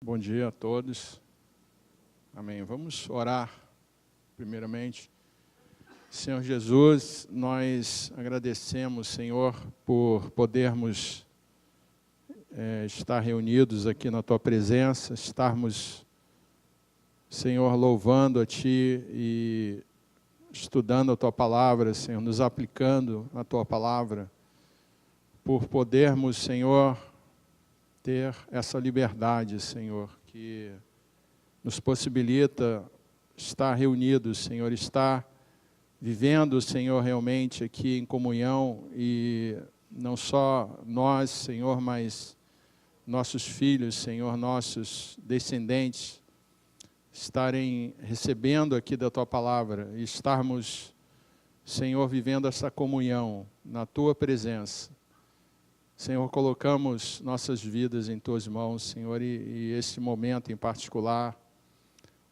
Bom dia a todos. Amém. Vamos orar primeiramente. Senhor Jesus, nós agradecemos, Senhor, por podermos estar reunidos aqui na Tua presença, estarmos, Senhor, louvando a Ti e estudando a Tua palavra, Senhor, nos aplicando a Tua palavra, por podermos, Senhor, ter essa liberdade, Senhor, que nos possibilita estar reunidos, Senhor, estar vivendo, Senhor, realmente aqui em comunhão, e não só nós, Senhor, mas nossos filhos, Senhor, nossos descendentes, estarem recebendo aqui da Tua palavra e estarmos, Senhor, vivendo essa comunhão na Tua presença. Senhor, colocamos nossas vidas em Tuas mãos, Senhor, e esse momento em particular,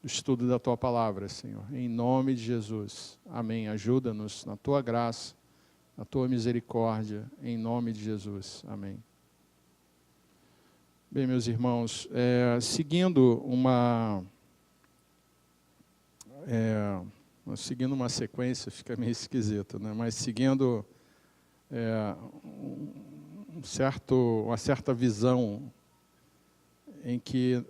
do estudo da Tua palavra, Senhor, em nome de Jesus. Amém. Ajuda-nos na Tua graça, na Tua misericórdia, em nome de Jesus. Amém. Bem, meus irmãos, seguindo uma sequência, fica meio esquisito, né? Mas seguindo uma certa visão em que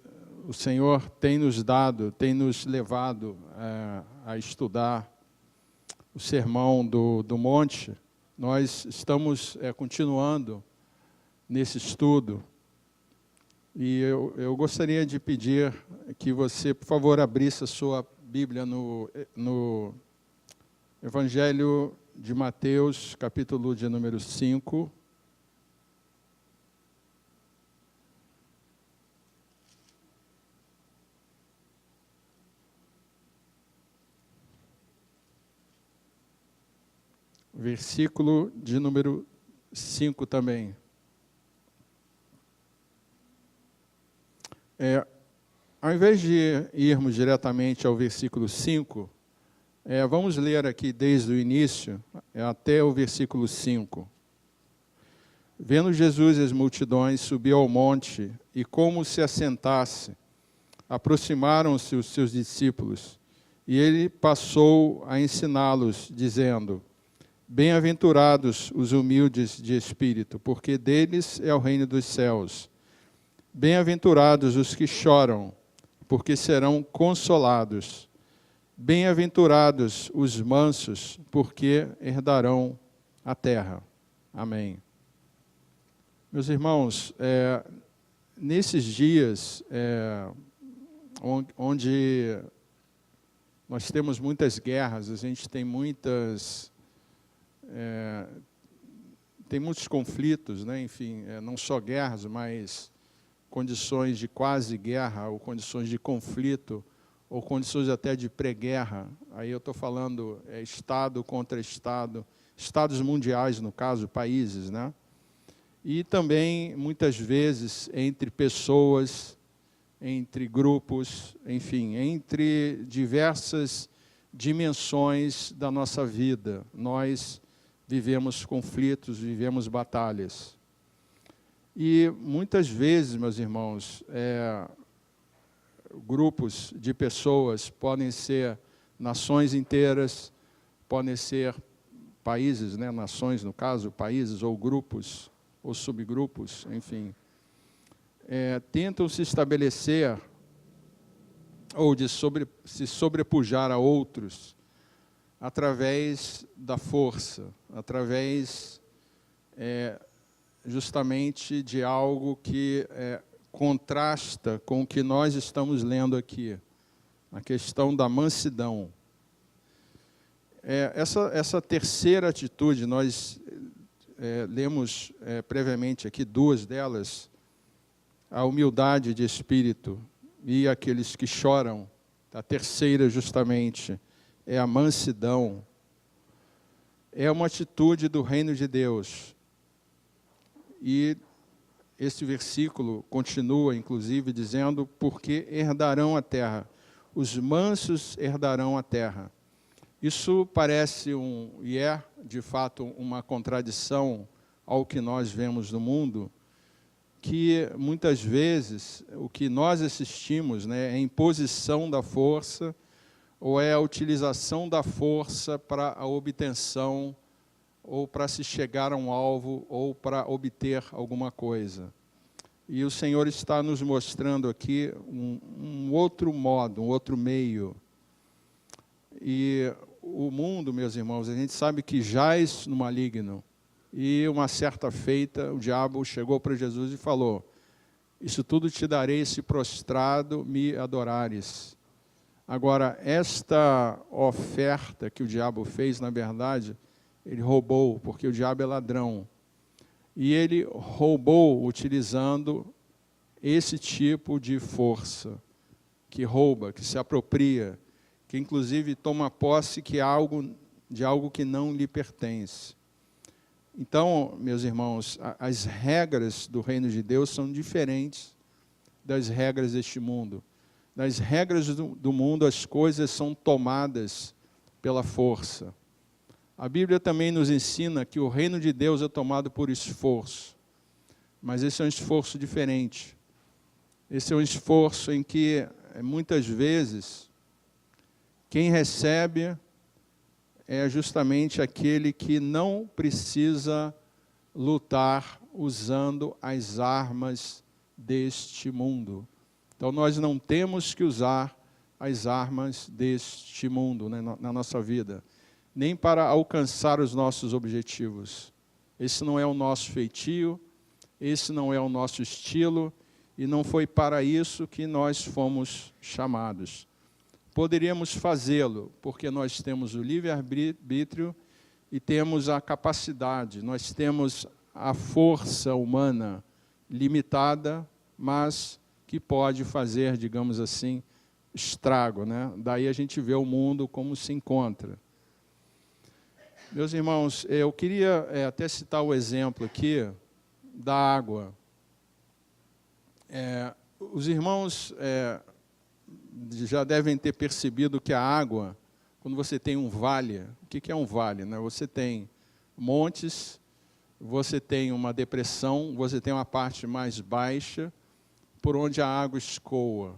o Senhor tem nos dado, tem nos levado a estudar o Sermão do Monte. Nós estamos continuando nesse estudo, e eu gostaria de pedir que você, por favor, abrisse a sua Bíblia no Evangelho de Mateus, capítulo de número 5. Versículo de número 5 também. Ao invés de irmos diretamente ao versículo 5, vamos ler aqui desde o início até o versículo 5. Vendo Jesus as multidões, subiu ao monte, e como se assentasse, aproximaram-se os seus discípulos, e ele passou a ensiná-los, dizendo: Bem-aventurados os humildes de espírito, porque deles é o reino dos céus. Bem-aventurados os que choram, porque serão consolados. Bem-aventurados os mansos, porque herdarão a terra. Amém. Meus irmãos, nesses dias onde nós temos muitas guerras, a gente tem tem muitos conflitos, né? Enfim, não só guerras, mas condições de quase guerra, ou condições de conflito, ou condições até de pré-guerra. Aí eu estou falando Estado contra Estado, Estados mundiais, no caso, países, né? E também, muitas vezes, entre pessoas, entre grupos, enfim, entre diversas dimensões da nossa vida. Nós vivemos conflitos, vivemos batalhas. E muitas vezes, meus irmãos, grupos de pessoas podem ser nações inteiras, podem ser países, né, nações no caso, países ou grupos, ou subgrupos, enfim, tentam se estabelecer ou de se sobrepujar a outros através da força, através justamente de algo que contrasta com o que nós estamos lendo aqui, a questão da mansidão. Essa terceira atitude, nós lemos previamente aqui duas delas, a humildade de espírito e aqueles que choram. A terceira, justamente, é a mansidão. É uma atitude do reino de Deus. E esse versículo continua, inclusive, dizendo: porque herdarão a terra. Os mansos herdarão a terra. Isso parece de fato, uma contradição ao que nós vemos no mundo, que, muitas vezes, o que nós assistimos, né, é a imposição da força ou é a utilização da força para a obtenção ou para se chegar a um alvo ou para obter alguma coisa. E o Senhor está nos mostrando aqui um outro modo, um outro meio. E o mundo, meus irmãos, a gente sabe que jaz no maligno. E uma certa feita, o diabo chegou para Jesus e falou: isso tudo te darei se prostrado me adorares. Agora, esta oferta que o diabo fez, na verdade, ele roubou, porque o diabo é ladrão. E ele roubou utilizando esse tipo de força, que rouba, que se apropria, que inclusive toma posse de algo que não lhe pertence. Então, meus irmãos, as regras do reino de Deus são diferentes das regras deste mundo. Nas regras do mundo, as coisas são tomadas pela força. A Bíblia também nos ensina que o reino de Deus é tomado por esforço. Mas esse é um esforço diferente. Esse é um esforço em que, muitas vezes, quem recebe é justamente aquele que não precisa lutar usando as armas deste mundo. Então, nós não temos que usar as armas deste mundo, né, na nossa vida, nem para alcançar os nossos objetivos. Esse não é o nosso feitio, esse não é o nosso estilo, e não foi para isso que nós fomos chamados. Poderíamos fazê-lo, porque nós temos o livre-arbítrio e temos a capacidade, nós temos a força humana limitada, mas que pode fazer, digamos assim, estrago, né? Daí a gente vê o mundo como se encontra. Meus irmãos, eu queria até citar o exemplo aqui da água. Os irmãos já devem ter percebido que a água, quando você tem um vale, o que é um vale, né? Você tem montes, você tem uma depressão, você tem uma parte mais baixa, por onde a água escoa.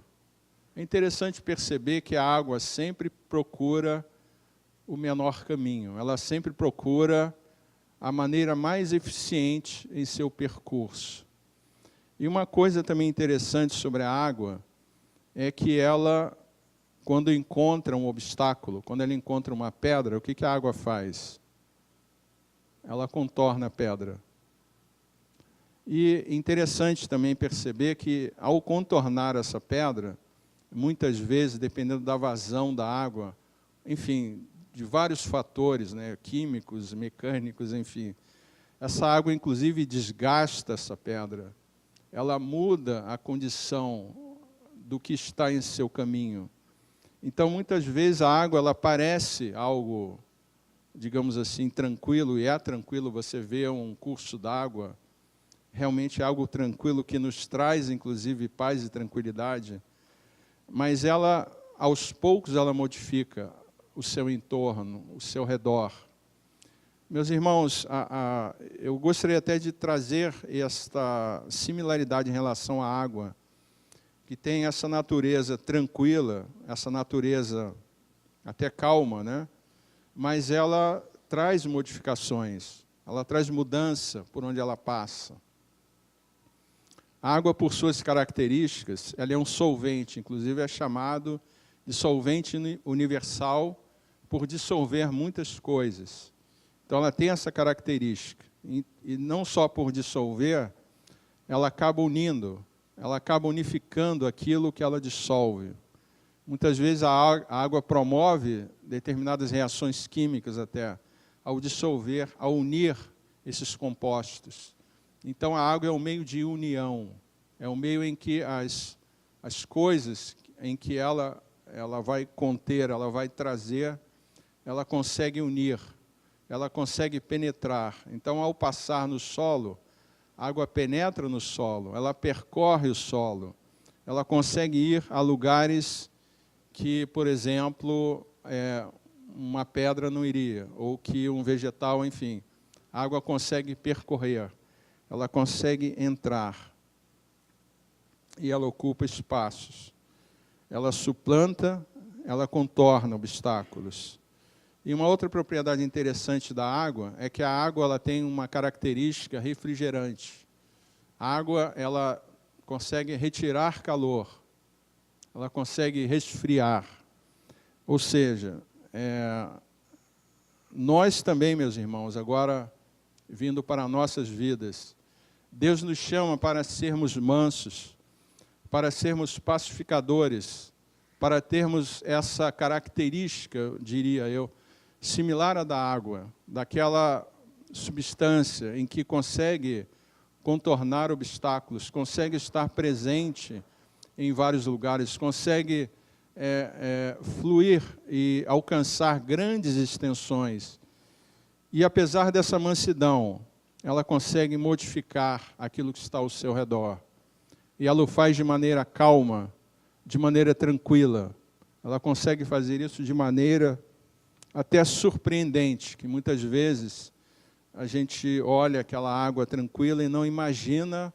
É interessante perceber que a água sempre procura o menor caminho, ela sempre procura a maneira mais eficiente em seu percurso. E uma coisa também interessante sobre a água é que ela, quando encontra um obstáculo, quando ela encontra uma pedra, o que a água faz? Ela contorna a pedra. E interessante também perceber que, ao contornar essa pedra, muitas vezes, dependendo da vazão da água, enfim, de vários fatores, né, químicos, mecânicos, enfim, essa água, inclusive, desgasta essa pedra. Ela muda a condição do que está em seu caminho. Então, muitas vezes, a água ela parece algo, digamos assim, tranquilo, e é tranquilo você ver um curso d'água, realmente é algo tranquilo que nos traz, inclusive, paz e tranquilidade, mas ela, aos poucos, ela modifica o seu entorno, o seu redor. Meus irmãos, eu gostaria até de trazer esta similaridade em relação à água, que tem essa natureza tranquila, essa natureza até calma, né? Mas ela traz modificações, ela traz mudança por onde ela passa. A água, por suas características, ela é um solvente, inclusive é chamado de solvente universal por dissolver muitas coisas. Então, ela tem essa característica. E não só por dissolver, ela acaba unindo, ela acaba unificando aquilo que ela dissolve. Muitas vezes a água promove determinadas reações químicas até, ao dissolver, ao unir esses compostos. Então, a água é um meio de união, é um meio em que as coisas em que ela vai conter, ela vai trazer, ela consegue unir, ela consegue penetrar. Então, ao passar no solo, a água penetra no solo, ela percorre o solo, ela consegue ir a lugares que, por exemplo, uma pedra não iria, ou que um vegetal, enfim, a água consegue percorrer, ela consegue entrar. e ela ocupa espaços. Ela suplanta, ela contorna obstáculos. E uma outra propriedade interessante da água é que a água ela tem uma característica refrigerante. A água ela consegue retirar calor, ela consegue resfriar. Ou seja, nós também, meus irmãos, agora vindo para nossas vidas, Deus nos chama para sermos mansos, para sermos pacificadores, para termos essa característica, diria eu, similar à da água, daquela substância em que consegue contornar obstáculos, consegue estar presente em vários lugares, consegue fluir e alcançar grandes extensões. E apesar dessa mansidão, ela consegue modificar aquilo que está ao seu redor. E ela o faz de maneira calma, de maneira tranquila. Ela consegue fazer isso de maneira até surpreendente, que muitas vezes a gente olha aquela água tranquila e não imagina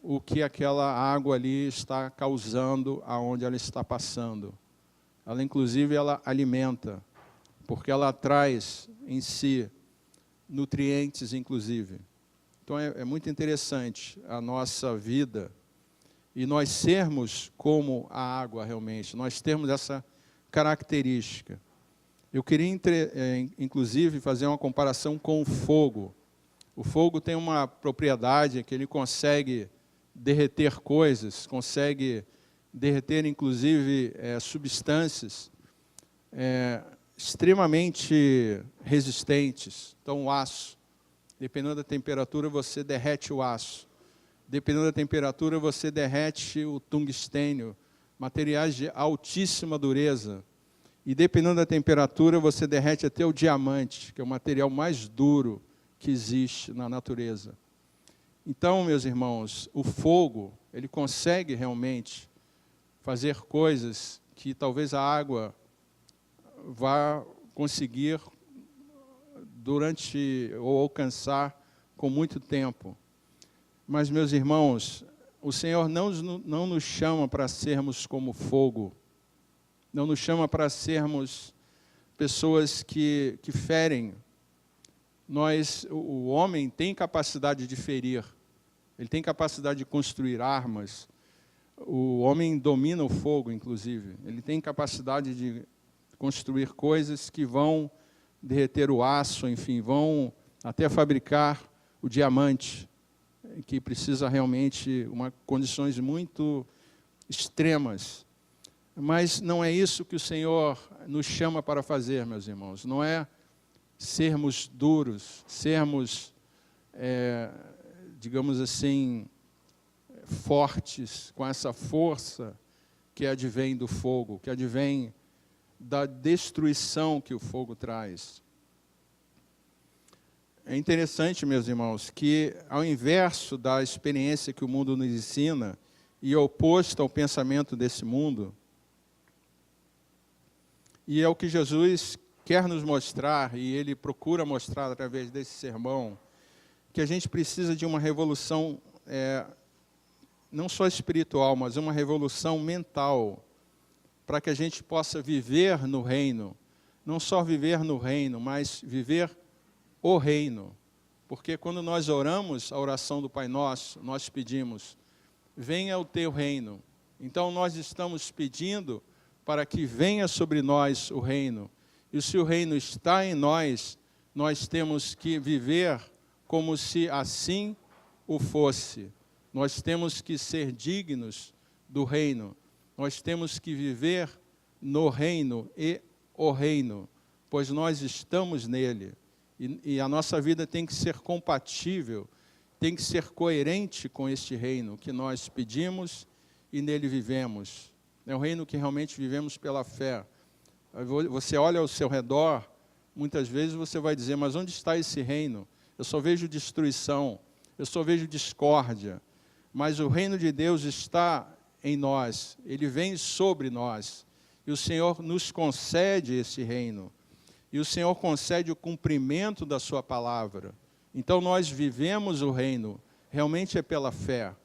o que aquela água ali está causando, aonde ela está passando. Ela, inclusive, ela alimenta, porque ela traz em si nutrientes, inclusive. Então, é muito interessante a nossa vida e nós sermos como a água, realmente. Nós temos essa característica. Eu queria, inclusive, fazer uma comparação com o fogo. O fogo tem uma propriedade que ele consegue derreter coisas, consegue derreter, inclusive, substâncias extremamente resistentes. Então, o aço, dependendo da temperatura, você derrete o aço. Dependendo da temperatura, você derrete o tungstênio, materiais de altíssima dureza. E dependendo da temperatura, você derrete até o diamante, que é o material mais duro que existe na natureza. Então, meus irmãos, o fogo, ele consegue realmente fazer coisas que talvez a água vá conseguir ou alcançar com muito tempo. Mas, meus irmãos, o Senhor não nos chama para sermos como fogo, não nos chama para sermos pessoas que ferem. O homem tem capacidade de ferir, ele tem capacidade de construir armas. O homem domina o fogo, inclusive. Ele tem capacidade de construir coisas que vão derreter o aço, enfim, vão até fabricar o diamante, que precisa realmente de condições muito extremas. Mas não é isso que o Senhor nos chama para fazer, meus irmãos. Não é sermos duros, sermos, digamos assim, fortes, com essa força que advém do fogo, que advém da destruição que o fogo traz. É interessante, meus irmãos, que ao inverso da experiência que o mundo nos ensina, e oposto ao pensamento desse mundo, e é o que Jesus quer nos mostrar, e Ele procura mostrar através desse sermão, que a gente precisa de uma revolução, não só espiritual, mas uma revolução mental, para que a gente possa viver no reino, não só viver no reino, mas viver o reino. Porque quando nós oramos a oração do Pai Nosso, nós pedimos, venha o teu reino. Então nós estamos pedindo para que venha sobre nós o reino. E se o reino está em nós, nós temos que viver como se assim o fosse. Nós temos que ser dignos do reino. Nós temos que viver no reino e o reino, pois nós estamos nele. E a nossa vida tem que ser compatível, tem que ser coerente com este reino que nós pedimos e nele vivemos. É o reino que realmente vivemos pela fé. Você olha ao seu redor, muitas vezes você vai dizer, mas onde está esse reino? Eu só vejo destruição, eu só vejo discórdia. Mas o reino de Deus está em nós, ele vem sobre nós. E o Senhor nos concede esse reino. E o Senhor concede o cumprimento da sua palavra. Então nós vivemos o reino, realmente é pela fé.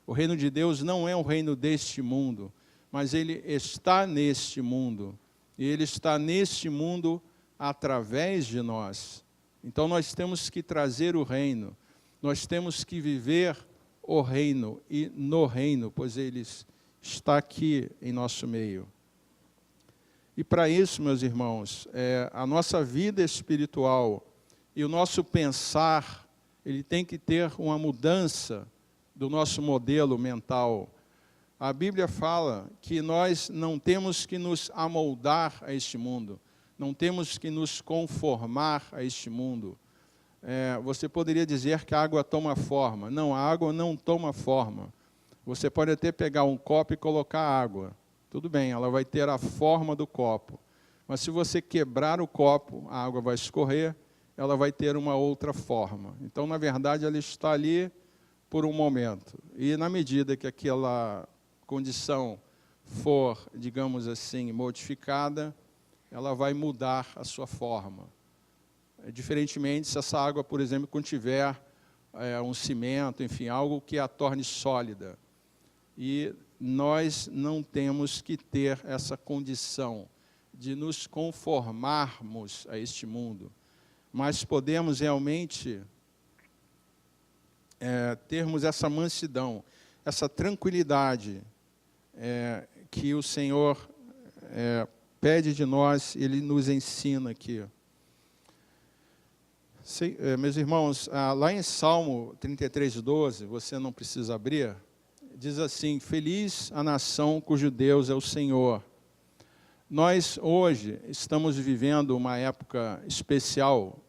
O reino de Deus não é um reino deste mundo, mas ele está neste mundo. E ele está neste mundo através de nós. Então nós temos que trazer o reino. Nós temos que viver o reino e no reino, pois ele está aqui em nosso meio. E para isso, meus irmãos, a nossa vida espiritual e o nosso pensar, ele tem que ter uma mudança do nosso modelo mental. A Bíblia fala que nós não temos que nos amoldar a este mundo, não temos que nos conformar a este mundo. Você poderia dizer que a água toma forma. Não, a água não toma forma. Você pode até pegar um copo e colocar água. Tudo bem, ela vai ter a forma do copo. Mas se você quebrar o copo, a água vai escorrer, ela vai ter uma outra forma. Então, na verdade, ela está ali por um momento. E na medida que aquela condição for, digamos assim, modificada, ela vai mudar a sua forma. Diferentemente, se essa água, por exemplo, contiver um cimento, enfim, algo que a torne sólida. E nós não temos que ter essa condição de nos conformarmos a este mundo, mas podemos realmente termos essa mansidão, essa tranquilidade que o Senhor pede de nós, Ele nos ensina aqui. Meus irmãos, lá em Salmo 33:12, você não precisa abrir, diz assim: feliz a nação cujo Deus é o Senhor. Nós hoje estamos vivendo uma época especial.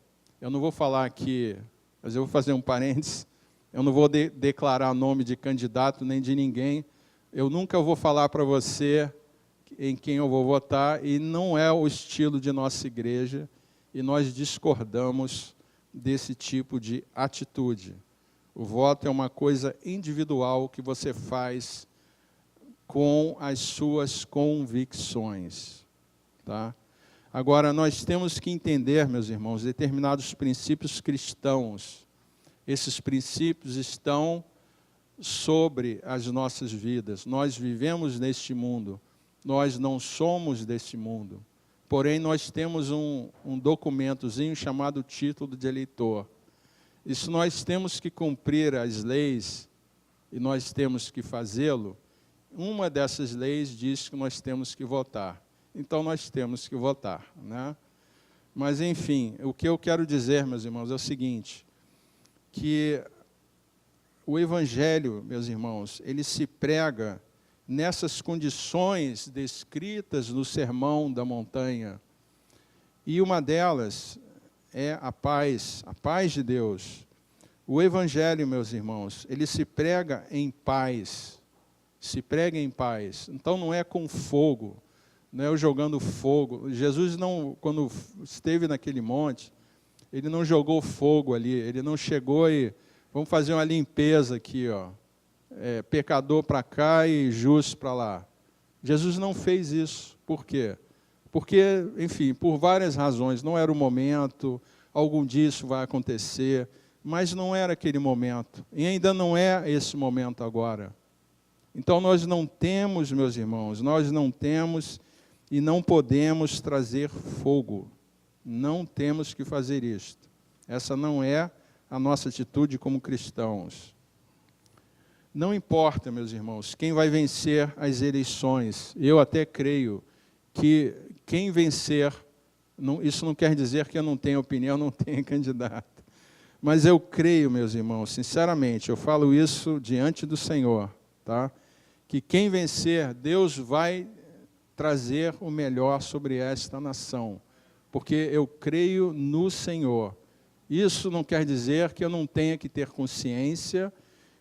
Eu não vou falar aqui, mas eu vou fazer um parênteses. Eu não vou declarar nome de candidato nem de ninguém. Eu nunca vou falar para você em quem eu vou votar, e não é o estilo de nossa igreja, e nós discordamos desse tipo de atitude. O voto é uma coisa individual que você faz com as suas convicções. Tá? Agora, nós temos que entender, meus irmãos, determinados princípios cristãos. Esses princípios estão sobre as nossas vidas. Nós vivemos neste mundo, nós não somos deste mundo. Porém, nós temos um documentozinho chamado título de eleitor. E se nós temos que cumprir as leis, e nós temos que fazê-lo, uma dessas leis diz que nós temos que votar. Então, nós temos que votar, né? Mas, enfim, o que eu quero dizer, meus irmãos, é o seguinte, que o Evangelho, meus irmãos, ele se prega nessas condições descritas no Sermão da Montanha. E uma delas é a paz de Deus. O Evangelho, meus irmãos, ele se prega em paz. Se prega em paz. Então não é com fogo, não é eu jogando fogo. Jesus, não, quando esteve naquele monte, ele não jogou fogo ali, ele não chegou e vamos fazer uma limpeza aqui, ó. Pecador para cá e justo para lá. Jesus não fez isso. Por quê? Porque, enfim, por várias razões, não era o momento, algum disso vai acontecer, mas não era aquele momento, e ainda não é esse momento agora. Então nós não temos, meus irmãos, nós não temos e não podemos trazer fogo. Não temos que fazer isto. Essa não é a nossa atitude como cristãos. Não importa, meus irmãos, quem vai vencer as eleições. Eu até creio que quem vencer, isso não quer dizer que eu não tenha opinião, não tenha candidato. Mas eu creio, meus irmãos, sinceramente, eu falo isso diante do Senhor, tá? Que quem vencer, Deus vai trazer o melhor sobre esta nação. Porque eu creio no Senhor. Isso não quer dizer que eu não tenha que ter consciência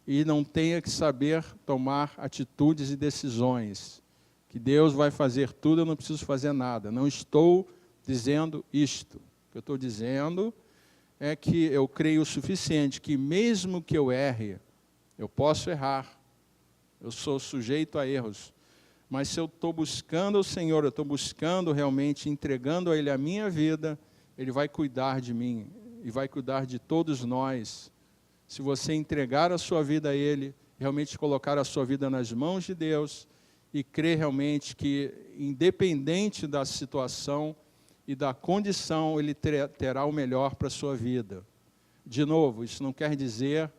e não tenha que saber tomar atitudes e decisões. Que Deus vai fazer tudo, eu não preciso fazer nada. Não estou dizendo isto. O que eu estou dizendo é que eu creio o suficiente, que mesmo que eu erre, eu posso errar. Eu sou sujeito a erros. Mas se eu estou buscando o Senhor, eu estou buscando realmente, entregando a Ele a minha vida, Ele vai cuidar de mim e vai cuidar de todos nós. Se você entregar a sua vida a Ele, realmente colocar a sua vida nas mãos de Deus e crer realmente que, independente da situação e da condição, Ele terá o melhor para a sua vida. De novo, isso não quer dizer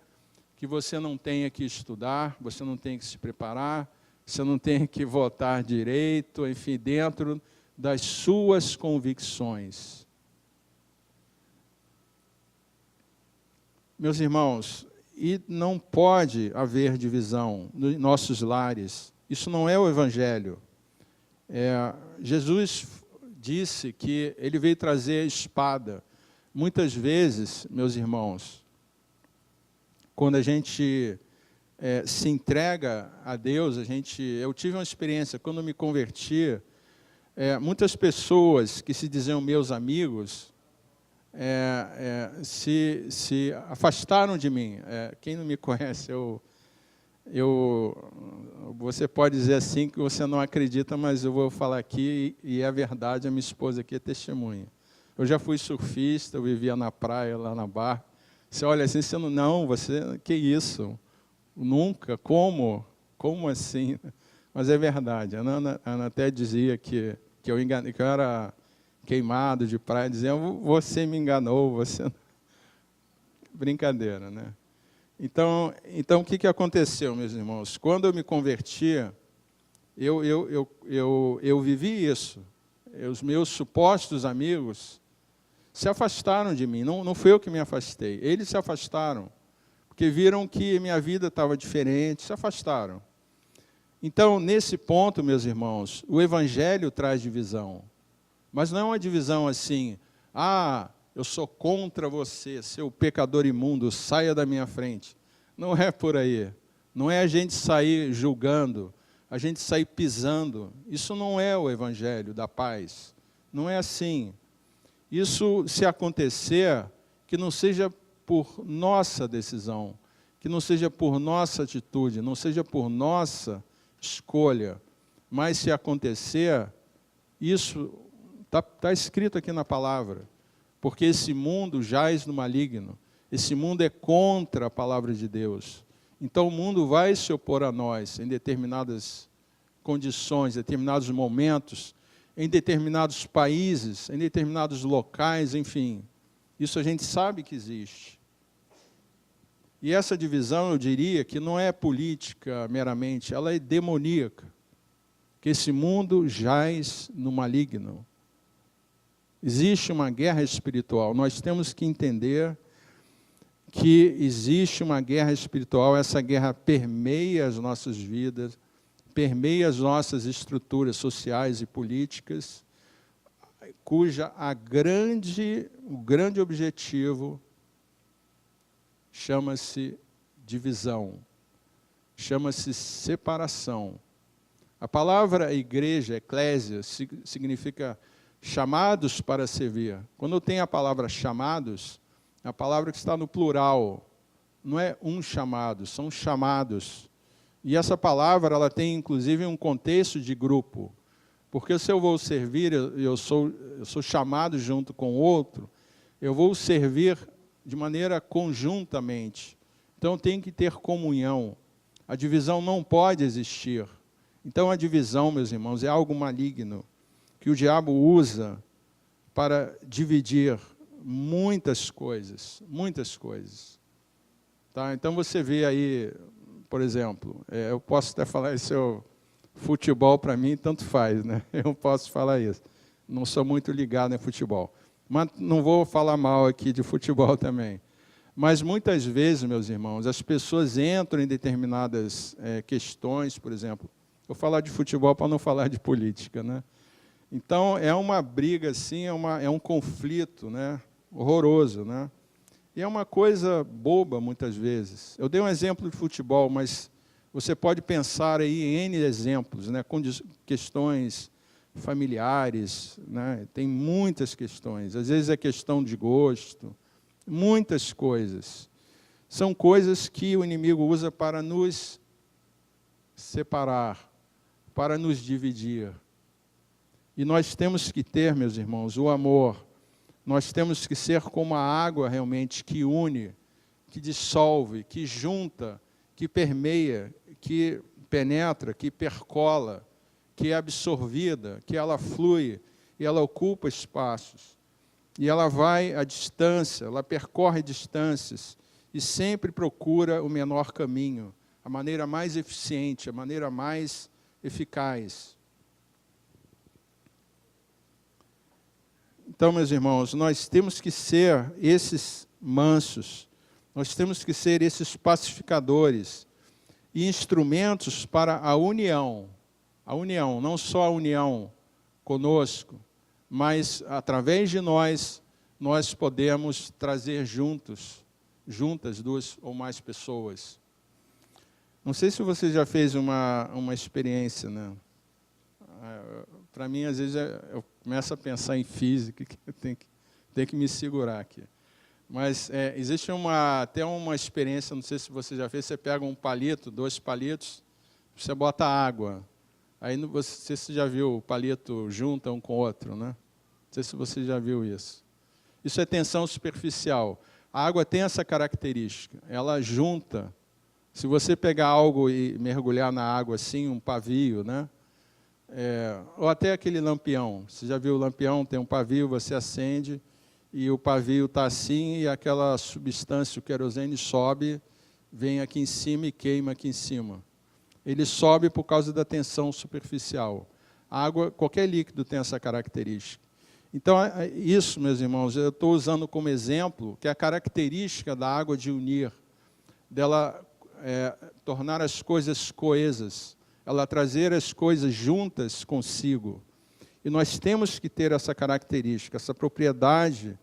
que você não tenha que estudar, você não tenha que se preparar, você não tenha que votar direito, enfim, dentro das suas convicções. Meus irmãos, e não pode haver divisão nos nossos lares. Isso não é o Evangelho. Jesus disse que Ele veio trazer a espada. Muitas vezes, meus irmãos, quando a gente se entrega a Deus, eu tive uma experiência, quando eu me converti, muitas pessoas que se diziam meus amigos se afastaram de mim. Quem não me conhece, você pode dizer assim que você não acredita, mas eu vou falar aqui, e é verdade, a minha esposa aqui é testemunha. Eu já fui surfista, eu vivia na praia, lá na barra. Você olha assim, que isso? Nunca? Como? Como assim? Mas é verdade. A Ana até dizia que eu era queimado de praia, dizendo, você me enganou, você... Brincadeira, né? Então o que aconteceu, meus irmãos? Quando eu me converti, eu vivi isso. Os meus supostos amigos se afastaram de mim. Não fui eu que me afastei. Eles se afastaram, porque viram que minha vida estava diferente, se afastaram. Então, nesse ponto, meus irmãos, o Evangelho traz divisão. Mas não é uma divisão assim, eu sou contra você, seu pecador imundo, saia da minha frente. Não é por aí. Não é a gente sair julgando, a gente sair pisando. Isso não é o Evangelho da paz. Não é assim. Isso, se acontecer, que não seja por nossa decisão, que não seja por nossa atitude, não seja por nossa escolha, mas se acontecer, isso está escrito aqui na palavra, porque esse mundo jaz no maligno, esse mundo é contra a palavra de Deus. Então o mundo vai se opor a nós em determinadas condições, em determinados momentos, em determinados países, em determinados locais, enfim. Isso a gente sabe que existe. E essa divisão, eu diria, que não é política meramente, ela é demoníaca. Que esse mundo jaz no maligno. Existe uma guerra espiritual. Nós temos que entender que existe uma guerra espiritual. Essa guerra permeia as nossas vidas, permeia as nossas estruturas sociais e políticas, cuja o grande objetivo chama-se divisão, chama-se separação. A palavra igreja, eclésia, significa chamados para servir. Quando tem a palavra chamados, é a palavra que está no plural, não é um chamado, são chamados. E essa palavra, ela tem inclusive um contexto de grupo, porque se eu vou servir, eu sou chamado junto com outro, eu vou servir de maneira conjuntamente. Então tem que ter comunhão. A divisão não pode existir. Então a divisão, meus irmãos, é algo maligno, que o diabo usa para dividir muitas coisas, muitas coisas. Tá? Então você vê aí, por exemplo, eu posso até falar isso, futebol para mim tanto faz, né? Eu posso falar isso. Não sou muito ligado em futebol. Mas não vou falar mal aqui de futebol também. Mas muitas vezes, meus irmãos, as pessoas entram em determinadas questões, por exemplo. Vou falar de futebol para não falar de política, né? Então, é uma briga, assim, é um conflito, né? Horroroso, né? E é uma coisa boba, muitas vezes. Eu dei um exemplo de futebol, mas você pode pensar aí em N exemplos, né? Com questões familiares, né? Tem muitas questões. Às vezes é questão de gosto, muitas coisas. São coisas que o inimigo usa para nos separar, para nos dividir. E nós temos que ter, meus irmãos, o amor. Nós temos que ser como a água realmente que une, que dissolve, que junta que permeia, que penetra, que percola, que é absorvida, que ela flui e ela ocupa espaços. E ela vai à distância, ela percorre distâncias e sempre procura o menor caminho, a maneira mais eficiente, a maneira mais eficaz. Então, meus irmãos, nós temos que ser esses mansos, nós temos que ser esses pacificadores e instrumentos para a união, não só a união conosco, mas através de nós podemos trazer juntas 2 ou mais pessoas. Não sei se você já fez uma experiência, né? Para mim, às vezes, eu começo a pensar em física, que eu tenho que me segurar aqui. Mas existe até uma experiência, não sei se você já fez, você pega um palito, 2 palitos, você bota água. Aí você já viu o palito junta um com o outro, né? Não sei se você já viu isso. Isso é tensão superficial. A água tem essa característica, ela junta. Se você pegar algo e mergulhar na água assim, um pavio, né? Ou até aquele lampião. Você já viu o lampião? Tem um pavio, você acende e o pavio está assim e aquela substância, o querosene, sobe, vem aqui em cima e queima aqui em cima. Ele sobe por causa da tensão superficial. A água, qualquer líquido tem essa característica. Então, isso, meus irmãos, eu estou usando como exemplo que a característica da água de unir, dela tornar as coisas coesas, ela trazer as coisas juntas consigo. E nós temos que ter essa característica, essa propriedade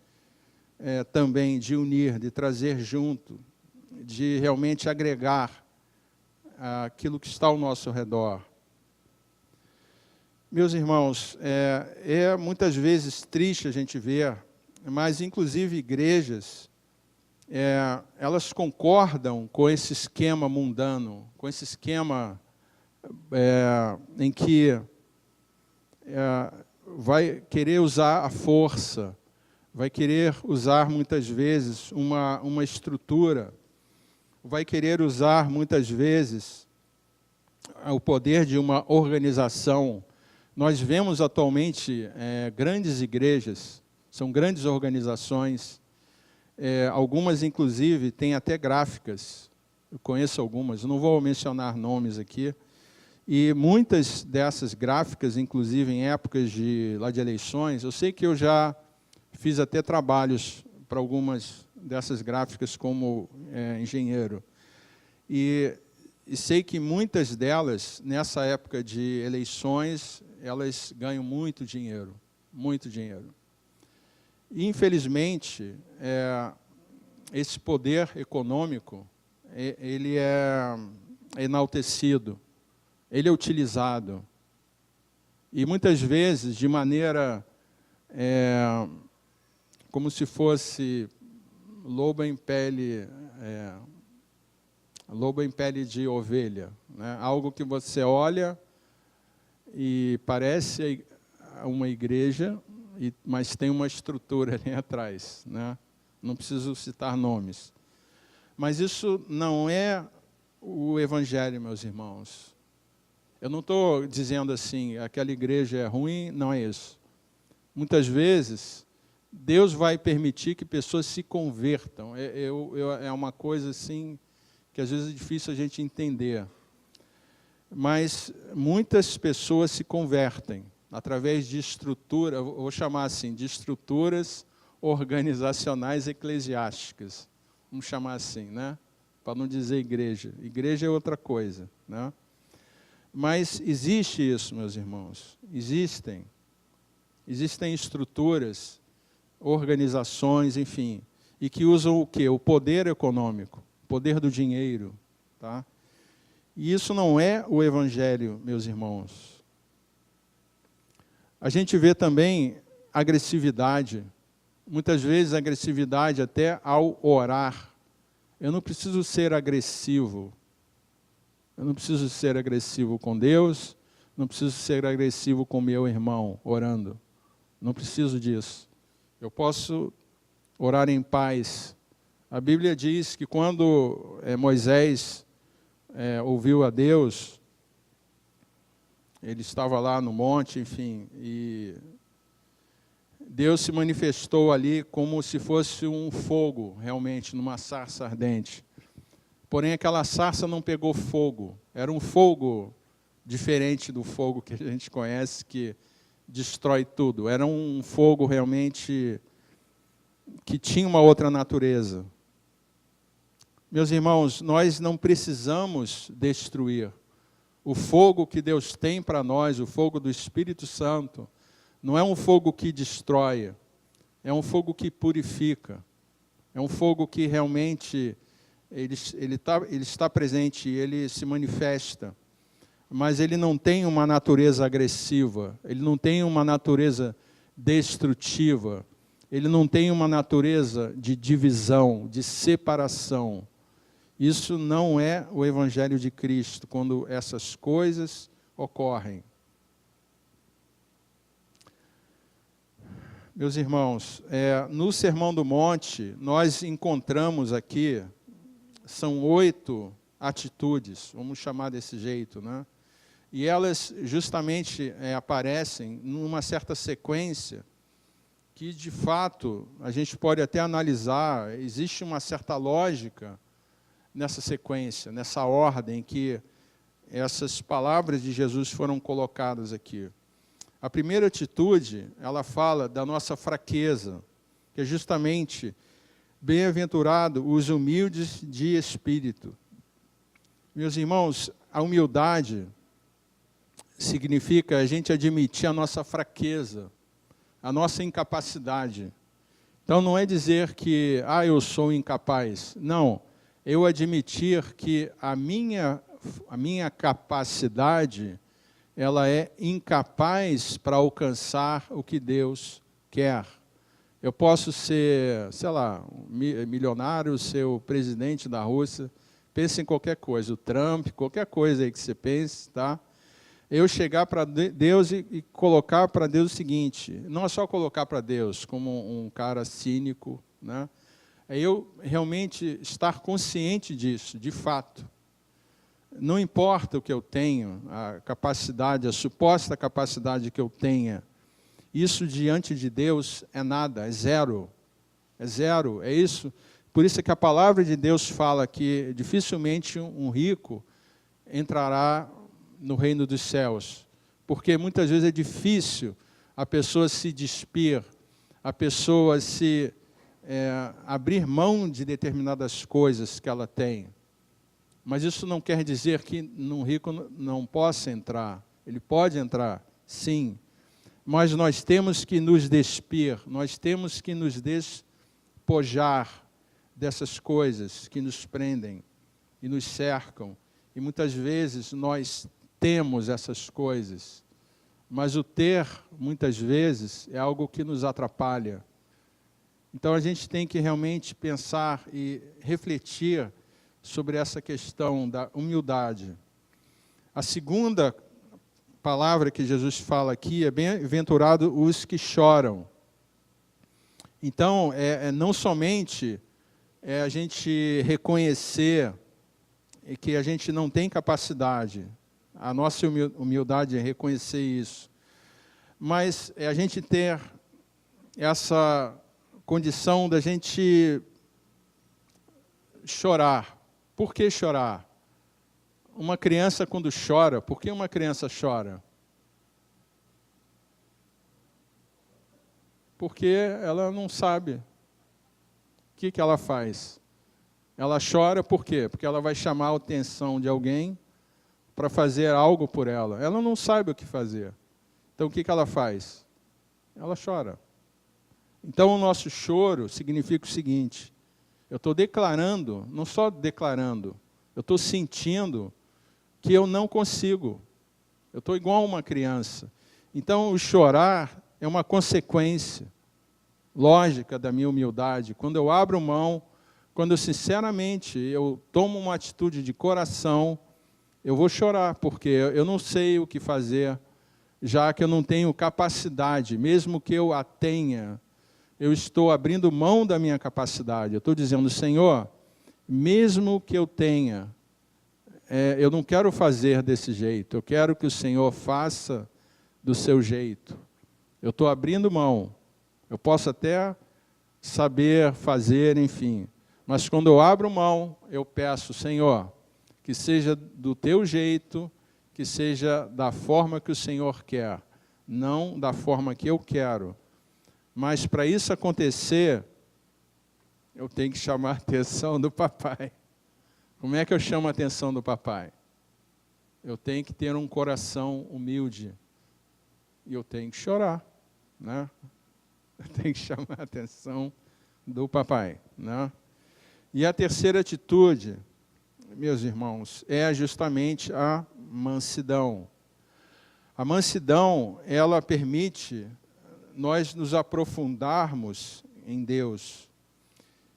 também de unir, de trazer junto, de realmente agregar aquilo que está ao nosso redor. Meus irmãos, muitas vezes triste a gente ver, mas inclusive igrejas, elas concordam com esse esquema mundano, com esse esquema em que vai querer usar a força, vai querer usar muitas vezes uma estrutura, vai querer usar muitas vezes o poder de uma organização. Nós vemos atualmente grandes igrejas, são grandes organizações, algumas inclusive têm até gráficas, eu conheço algumas, não vou mencionar nomes aqui, e muitas dessas gráficas, inclusive em épocas de eleições, eu sei que eu já fiz até trabalhos para algumas dessas gráficas como engenheiro, e sei que muitas delas, nessa época de eleições, elas ganham muito dinheiro, muito dinheiro. E, infelizmente, esse poder econômico, ele é enaltecido, ele é utilizado. E, muitas vezes, de maneira como se fosse lobo em pele de ovelha, né? Algo que você olha e parece uma igreja, mas tem uma estrutura ali atrás, né? Não preciso citar nomes. Mas isso não é o Evangelho, meus irmãos. Eu não estou dizendo assim, aquela igreja é ruim, não é isso. Muitas vezes, Deus vai permitir que pessoas se convertam. É uma coisa assim que às vezes é difícil a gente entender. Mas muitas pessoas se convertem através de estrutura, eu vou chamar assim, de estruturas organizacionais eclesiásticas. Vamos chamar assim, né? Para não dizer igreja. Igreja é outra coisa, né? Mas existe isso, meus irmãos. Existem estruturas, organizações, enfim, e que usam o quê? O poder econômico, o poder do dinheiro, tá? E isso não é o Evangelho, meus irmãos. A gente vê também agressividade, muitas vezes agressividade até ao orar. Eu não preciso ser agressivo. Eu não preciso ser agressivo com Deus, não preciso ser agressivo com meu irmão orando. Não preciso disso. Eu posso orar em paz. A Bíblia diz que quando Moisés ouviu a Deus, ele estava lá no monte, enfim, e Deus se manifestou ali como se fosse um fogo, realmente, numa sarça ardente. Porém, aquela sarça não pegou fogo. Era um fogo diferente do fogo que a gente conhece, que destrói tudo. Era um fogo realmente que tinha uma outra natureza. Meus irmãos, nós não precisamos destruir. O fogo que Deus tem para nós, o fogo do Espírito Santo, não é um fogo que destrói, é um fogo que purifica. É um fogo que realmente ele está presente, ele se manifesta. Mas ele não tem uma natureza agressiva, ele não tem uma natureza destrutiva, ele não tem uma natureza de divisão, de separação. Isso não é o Evangelho de Cristo, quando essas coisas ocorrem. Meus irmãos, no Sermão do Monte, nós encontramos aqui, são 8 atitudes, vamos chamar desse jeito, né? E elas justamente aparecem numa certa sequência que, de fato, a gente pode até analisar, existe uma certa lógica nessa sequência, nessa ordem que essas palavras de Jesus foram colocadas aqui. A primeira atitude, ela fala da nossa fraqueza, que é justamente, bem-aventurado os humildes de espírito. Meus irmãos, a humildade significa a gente admitir a nossa fraqueza, a nossa incapacidade. Então, não é dizer que, eu sou incapaz. Não, eu admitir que a minha capacidade, ela é incapaz para alcançar o que Deus quer. Eu posso ser, sei lá, milionário, ser o presidente da Rússia, pense em qualquer coisa, o Trump, qualquer coisa aí que você pense, tá? Eu chegar para Deus e colocar para Deus o seguinte, não é só colocar para Deus como um cara cínico, né? É eu realmente estar consciente disso, de fato. Não importa o que eu tenho, a capacidade, a suposta capacidade que eu tenha, isso diante de Deus é nada, é zero. É zero, é isso. Por isso é que a palavra de Deus fala que dificilmente um rico entrará no reino dos céus. Porque muitas vezes é difícil a pessoa se despir, a pessoa se abrir mão de determinadas coisas que ela tem. Mas isso não quer dizer que um rico não possa entrar. Ele pode entrar, sim. Mas nós temos que nos despir, nós temos que nos despojar dessas coisas que nos prendem e nos cercam. E muitas vezes nós temos essas coisas. Mas o ter, muitas vezes, é algo que nos atrapalha. Então a gente tem que realmente pensar e refletir sobre essa questão da humildade. A segunda palavra que Jesus fala aqui é bem-aventurado os que choram. Então, não somente a gente reconhecer que a gente não tem capacidade, a nossa humildade é reconhecer isso, mas é a gente ter essa condição da gente chorar. Por que chorar? Uma criança quando chora, por que uma criança chora? Porque ela não sabe. O que ela faz? Ela chora por quê? Porque ela vai chamar a atenção de alguém para fazer algo por ela. Ela não sabe o que fazer. Então o que ela faz? Ela chora. Então o nosso choro significa o seguinte: eu estou declarando, não só declarando, eu estou sentindo que eu não consigo. Eu estou igual a uma criança. Então, o chorar é uma consequência lógica da minha humildade. Quando eu abro mão, quando sinceramente eu tomo uma atitude de coração, eu vou chorar, porque eu não sei o que fazer, já que eu não tenho capacidade, mesmo que eu a tenha. Eu estou abrindo mão da minha capacidade. Eu estou dizendo, Senhor, mesmo que eu tenha eu não quero fazer desse jeito, eu quero que o Senhor faça do seu jeito. Eu estou abrindo mão, eu posso até saber fazer, enfim, mas quando eu abro mão, eu peço, Senhor, que seja do teu jeito, que seja da forma que o Senhor quer, não da forma que eu quero. Mas para isso acontecer, eu tenho que chamar a atenção do papai. Como é que eu chamo a atenção do papai? Eu tenho que ter um coração humilde. E eu tenho que chorar, né? Eu tenho que chamar a atenção do papai, né? E a terceira atitude, meus irmãos, é justamente a mansidão. A mansidão, ela permite nós nos aprofundarmos em Deus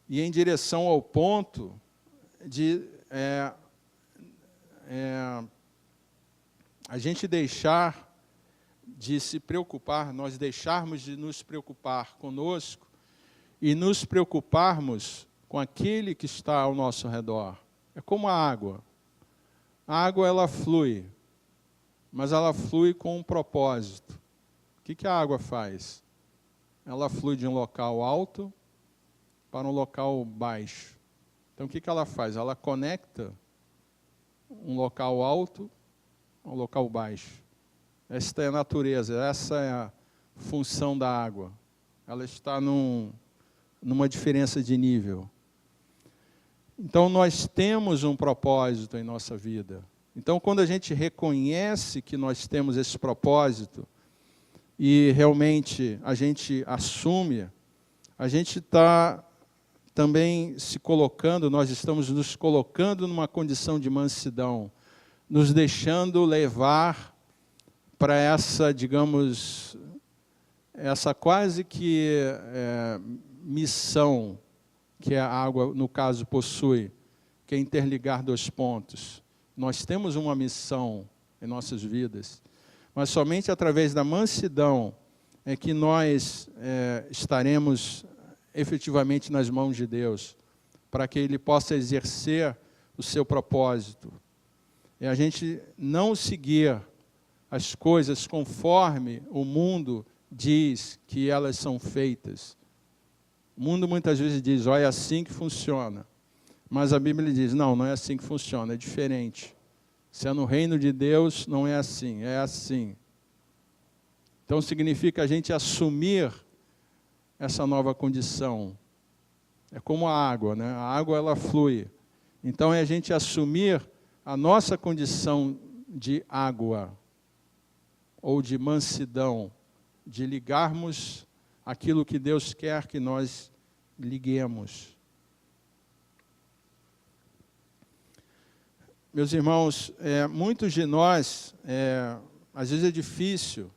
e em direção ao ponto de a gente deixar de se preocupar, nós deixarmos de nos preocupar conosco e nos preocuparmos com aquele que está ao nosso redor. É como a água. A água, ela flui, mas ela flui com um propósito. O que a água faz? Ela flui de um local alto para um local baixo. Então, o que ela faz? Ela conecta um local alto a um local baixo. Esta é a natureza, essa é a função da água. Ela está numa diferença de nível. Então, nós temos um propósito em nossa vida. Então, quando a gente reconhece que nós temos esse propósito e realmente a gente assume, a gente está também se colocando, nós estamos nos colocando numa condição de mansidão, nos deixando levar para essa, digamos, essa quase que missão que a água, no caso, possui, que é interligar dois pontos. Nós temos uma missão em nossas vidas, mas somente através da mansidão é que nós estaremos efetivamente nas mãos de Deus, para que Ele possa exercer o seu propósito. E a gente não seguir as coisas conforme o mundo diz que elas são feitas. O mundo muitas vezes diz, olha, é assim que funciona. Mas a Bíblia diz, não é assim que funciona, é diferente. Se é no reino de Deus, não é assim, é assim. Então significa a gente assumir essa nova condição. É como a água, né? A água, ela flui. Então é a gente assumir a nossa condição de água, ou de mansidão, de ligarmos aquilo que Deus quer que nós liguemos. Meus irmãos, muitos de nós, às vezes é difícil,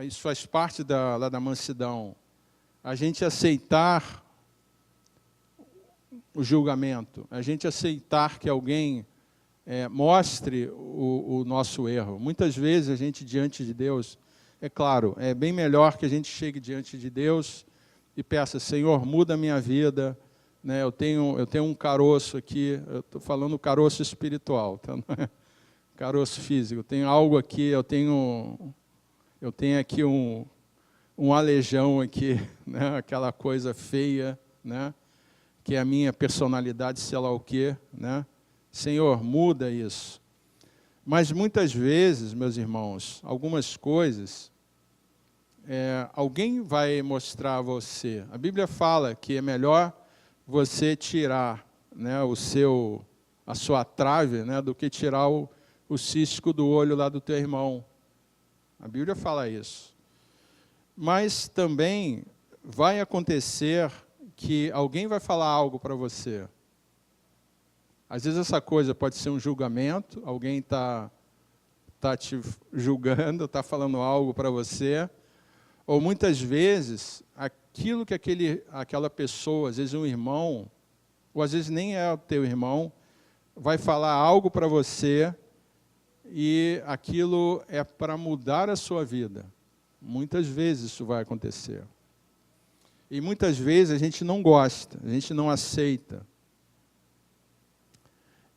isso faz parte da mansidão, a gente aceitar o julgamento, a gente aceitar que alguém mostre o nosso erro. Muitas vezes a gente, diante de Deus, é claro, é bem melhor que a gente chegue diante de Deus e peça, Senhor, muda a minha vida, né? Eu tenho um caroço aqui, eu estou falando caroço espiritual, tá? Não é caroço físico, eu tenho algo aqui, eu tenho aqui um aleijão aqui, né? Aquela coisa feia, né? Que é a minha personalidade, sei lá o quê, né? Senhor, muda isso. Mas muitas vezes, meus irmãos, algumas coisas, alguém vai mostrar a você. A Bíblia fala que é melhor você tirar, né, a sua trave, né, do que tirar o cisco do olho lá do teu irmão. A Bíblia fala isso. Mas também vai acontecer que alguém vai falar algo para você. Às vezes essa coisa pode ser um julgamento, alguém está te julgando, está falando algo para você, ou muitas vezes aquilo que aquela pessoa, às vezes um irmão, ou às vezes nem é o teu irmão, vai falar algo para você e aquilo é para mudar a sua vida. Muitas vezes isso vai acontecer. E muitas vezes a gente não gosta, a gente não aceita.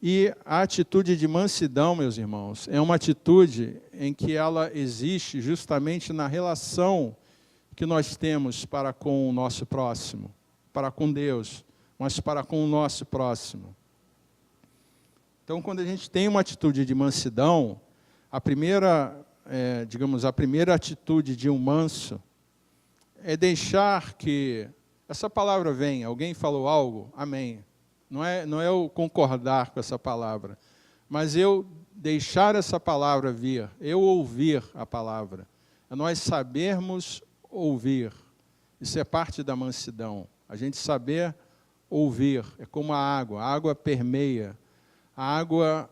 E a atitude de mansidão, meus irmãos, é uma atitude em que ela existe justamente na relação que nós temos para com o nosso próximo, para com Deus, mas para com o nosso próximo. Então, quando a gente tem uma atitude de mansidão, a primeira atitude de um manso é deixar que essa palavra venha. Alguém falou algo? Amém. Não é eu concordar com essa palavra, mas eu deixar essa palavra vir, eu ouvir a palavra. É nós sabermos ouvir. Isso é parte da mansidão. A gente saber ouvir. É como a água permeia. A água,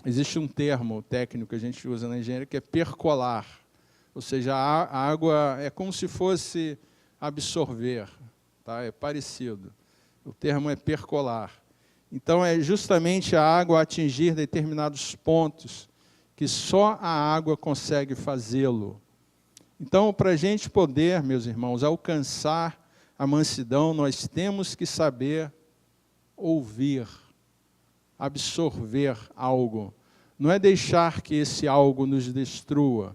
existe um termo técnico que a gente usa na engenharia que é percolar. Ou seja, a água é como se fosse absorver. Tá? É parecido. O termo é percolar. Então, é justamente a água atingir determinados pontos que só a água consegue fazê-lo. Então, para a gente poder, meus irmãos, alcançar a mansidão, nós temos que saber ouvir, absorver algo. Não é deixar que esse algo nos destrua,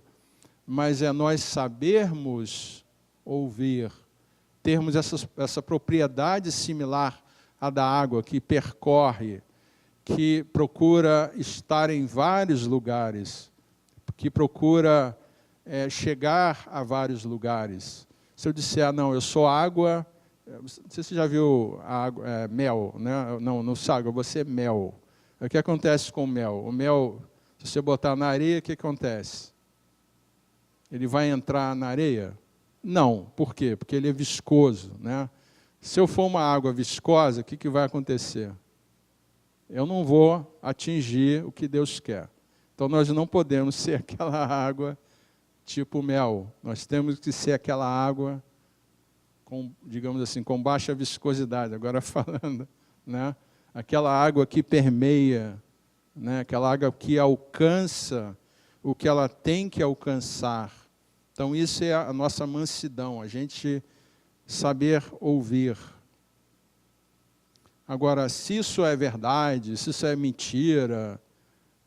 mas é nós sabermos ouvir, termos essa propriedade similar à da água, que percorre, que procura estar em vários lugares, que procura chegar a vários lugares. Se eu disser, não, eu sou água, não sei se você já viu mel, né? Não, não sabe, você é mel. O que acontece com o mel? O mel, se você botar na areia, o que acontece? Ele vai entrar na areia? Não. Por quê? Porque ele é viscoso, né? Se eu for uma água viscosa, o que vai acontecer? Eu não vou atingir o que Deus quer. Então, nós não podemos ser aquela água tipo mel. Nós temos que ser aquela água com, digamos assim, com baixa viscosidade. Agora falando, né? Aquela água que permeia, né? Aquela água que alcança o que ela tem que alcançar. Então, isso é a nossa mansidão, a gente saber ouvir. Agora, se isso é verdade, se isso é mentira,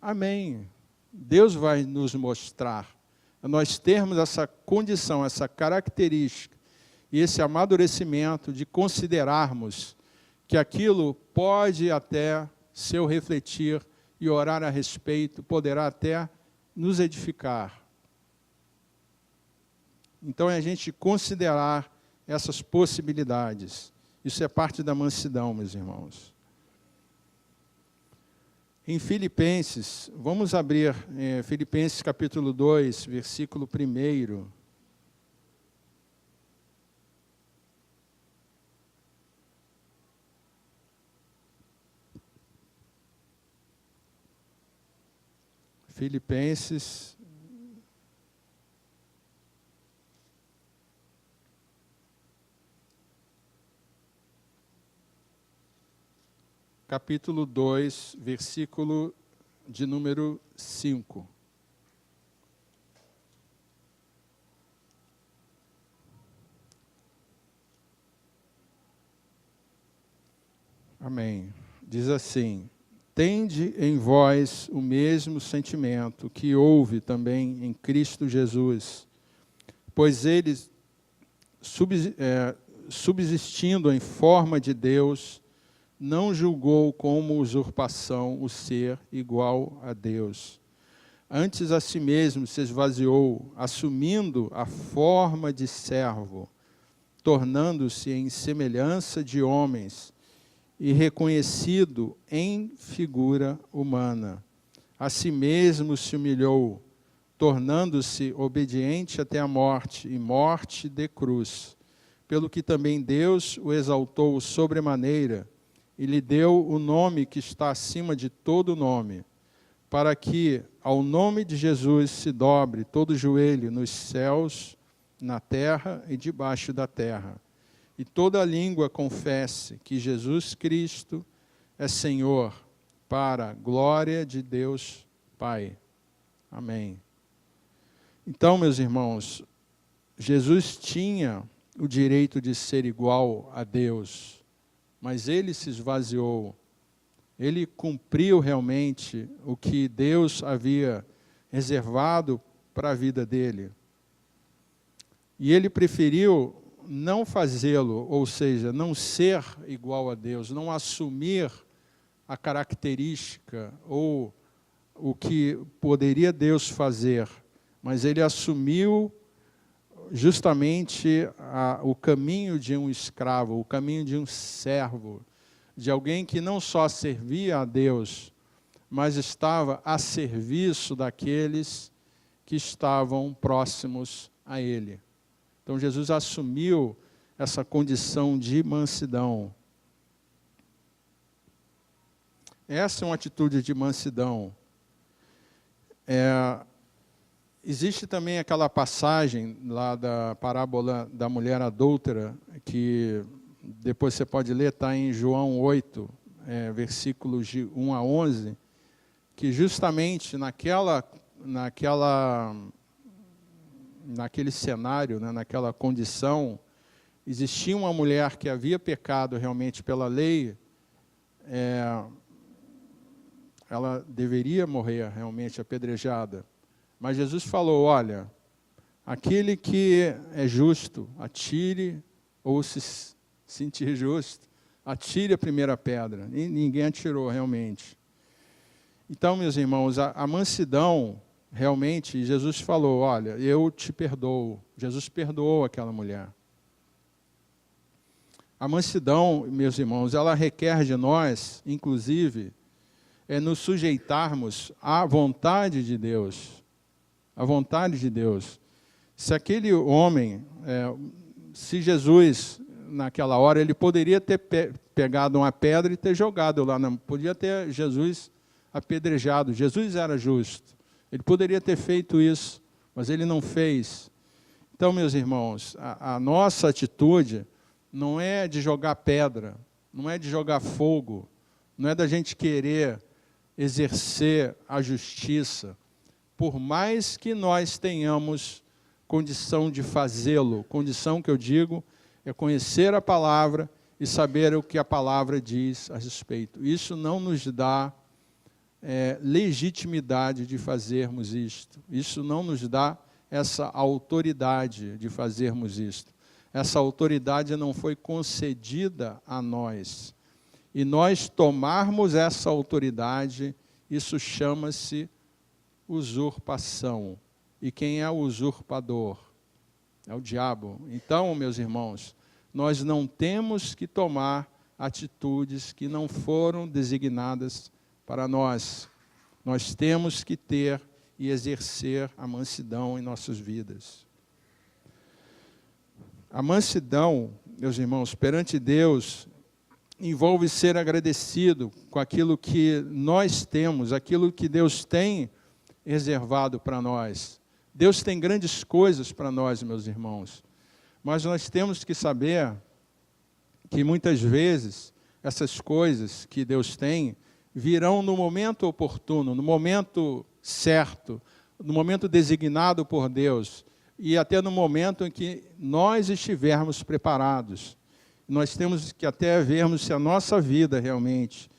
amém. Deus vai nos mostrar. Nós termos essa condição, essa característica e esse amadurecimento de considerarmos que aquilo pode até, se eu refletir e orar a respeito, poderá até nos edificar. Então, é a gente considerar essas possibilidades. Isso é parte da mansidão, meus irmãos. Em Filipenses, vamos abrir Filipenses capítulo 2, versículo 1. Filipenses, capítulo 2, versículo de número 5. Amém. Diz assim: tende em vós o mesmo sentimento que houve também em Cristo Jesus, pois ele, subsistindo em forma de Deus, não julgou como usurpação o ser igual a Deus. Antes a si mesmo se esvaziou, assumindo a forma de servo, tornando-se em semelhança de homens e reconhecido em figura humana. A si mesmo se humilhou, tornando-se obediente até a morte, e morte de cruz. Pelo que também Deus o exaltou sobremaneira, e lhe deu o nome que está acima de todo nome, para que ao nome de Jesus se dobre todo joelho nos céus, na terra e debaixo da terra, e toda língua confesse que Jesus Cristo é Senhor, para a glória de Deus Pai. Amém. Então, meus irmãos, Jesus tinha o direito de ser igual a Deus, mas ele se esvaziou, Ele cumpriu realmente o que Deus havia reservado para a vida dele. E ele preferiu não fazê-lo, ou seja, não ser igual a Deus, não assumir a característica ou o que poderia Deus fazer, mas ele assumiu justamente o caminho de um escravo, o caminho de um servo, de alguém que não só servia a Deus, mas estava a serviço daqueles que estavam próximos a ele. Então Jesus assumiu essa condição de mansidão. Essa é uma atitude de mansidão. Existe também aquela passagem lá da parábola da mulher adúltera, que depois você pode ler, está em João 8, versículos de 1 a 11, que justamente naquele cenário, né, naquela condição, existia uma mulher que havia pecado realmente pela lei, ela deveria morrer realmente apedrejada. Mas Jesus falou, olha, aquele que é justo, atire, ou se sentir justo, atire a primeira pedra. E ninguém atirou realmente. Então, meus irmãos, a mansidão, realmente, Jesus falou, olha, eu te perdoo. Jesus perdoou aquela mulher. A mansidão, meus irmãos, ela requer de nós, inclusive, nos sujeitarmos à vontade de Deus. A vontade de Deus. Se aquele homem, se Jesus, naquela hora, ele poderia ter pegado uma pedra e ter jogado lá, podia ter Jesus apedrejado. Jesus era justo. Ele poderia ter feito isso, mas ele não fez. Então, meus irmãos, a nossa atitude não é de jogar pedra, não é de jogar fogo, não é da gente querer exercer a justiça, por mais que nós tenhamos condição de fazê-lo. Condição que eu digo é conhecer a palavra e saber o que a palavra diz a respeito. Isso não nos dá legitimidade de fazermos isto. Isso não nos dá essa autoridade de fazermos isto. Essa autoridade não foi concedida a nós. E nós tomarmos essa autoridade, isso chama-se usurpação. E quem é o usurpador? É o diabo. Então, meus irmãos, nós não temos que tomar atitudes que não foram designadas para nós. Nós temos que ter e exercer a mansidão em nossas vidas. A mansidão, meus irmãos, perante Deus, envolve ser agradecido com aquilo que nós temos, aquilo que Deus tem reservado para nós. Deus tem grandes coisas para nós, meus irmãos, mas nós temos que saber que muitas vezes essas coisas que Deus tem virão no momento oportuno, no momento certo, no momento designado por Deus e até no momento em que nós estivermos preparados. Nós temos que até vermos se a nossa vida realmente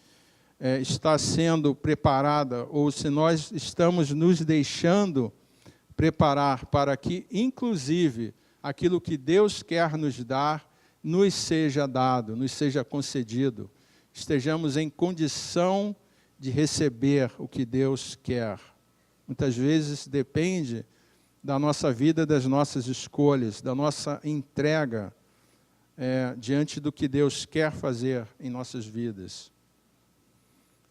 está sendo preparada ou se nós estamos nos deixando preparar para que, inclusive, aquilo que Deus quer nos dar, nos seja dado, nos seja concedido. Estejamos em condição de receber o que Deus quer. Muitas vezes depende da nossa vida, das nossas escolhas, da nossa entrega diante do que Deus quer fazer em nossas vidas.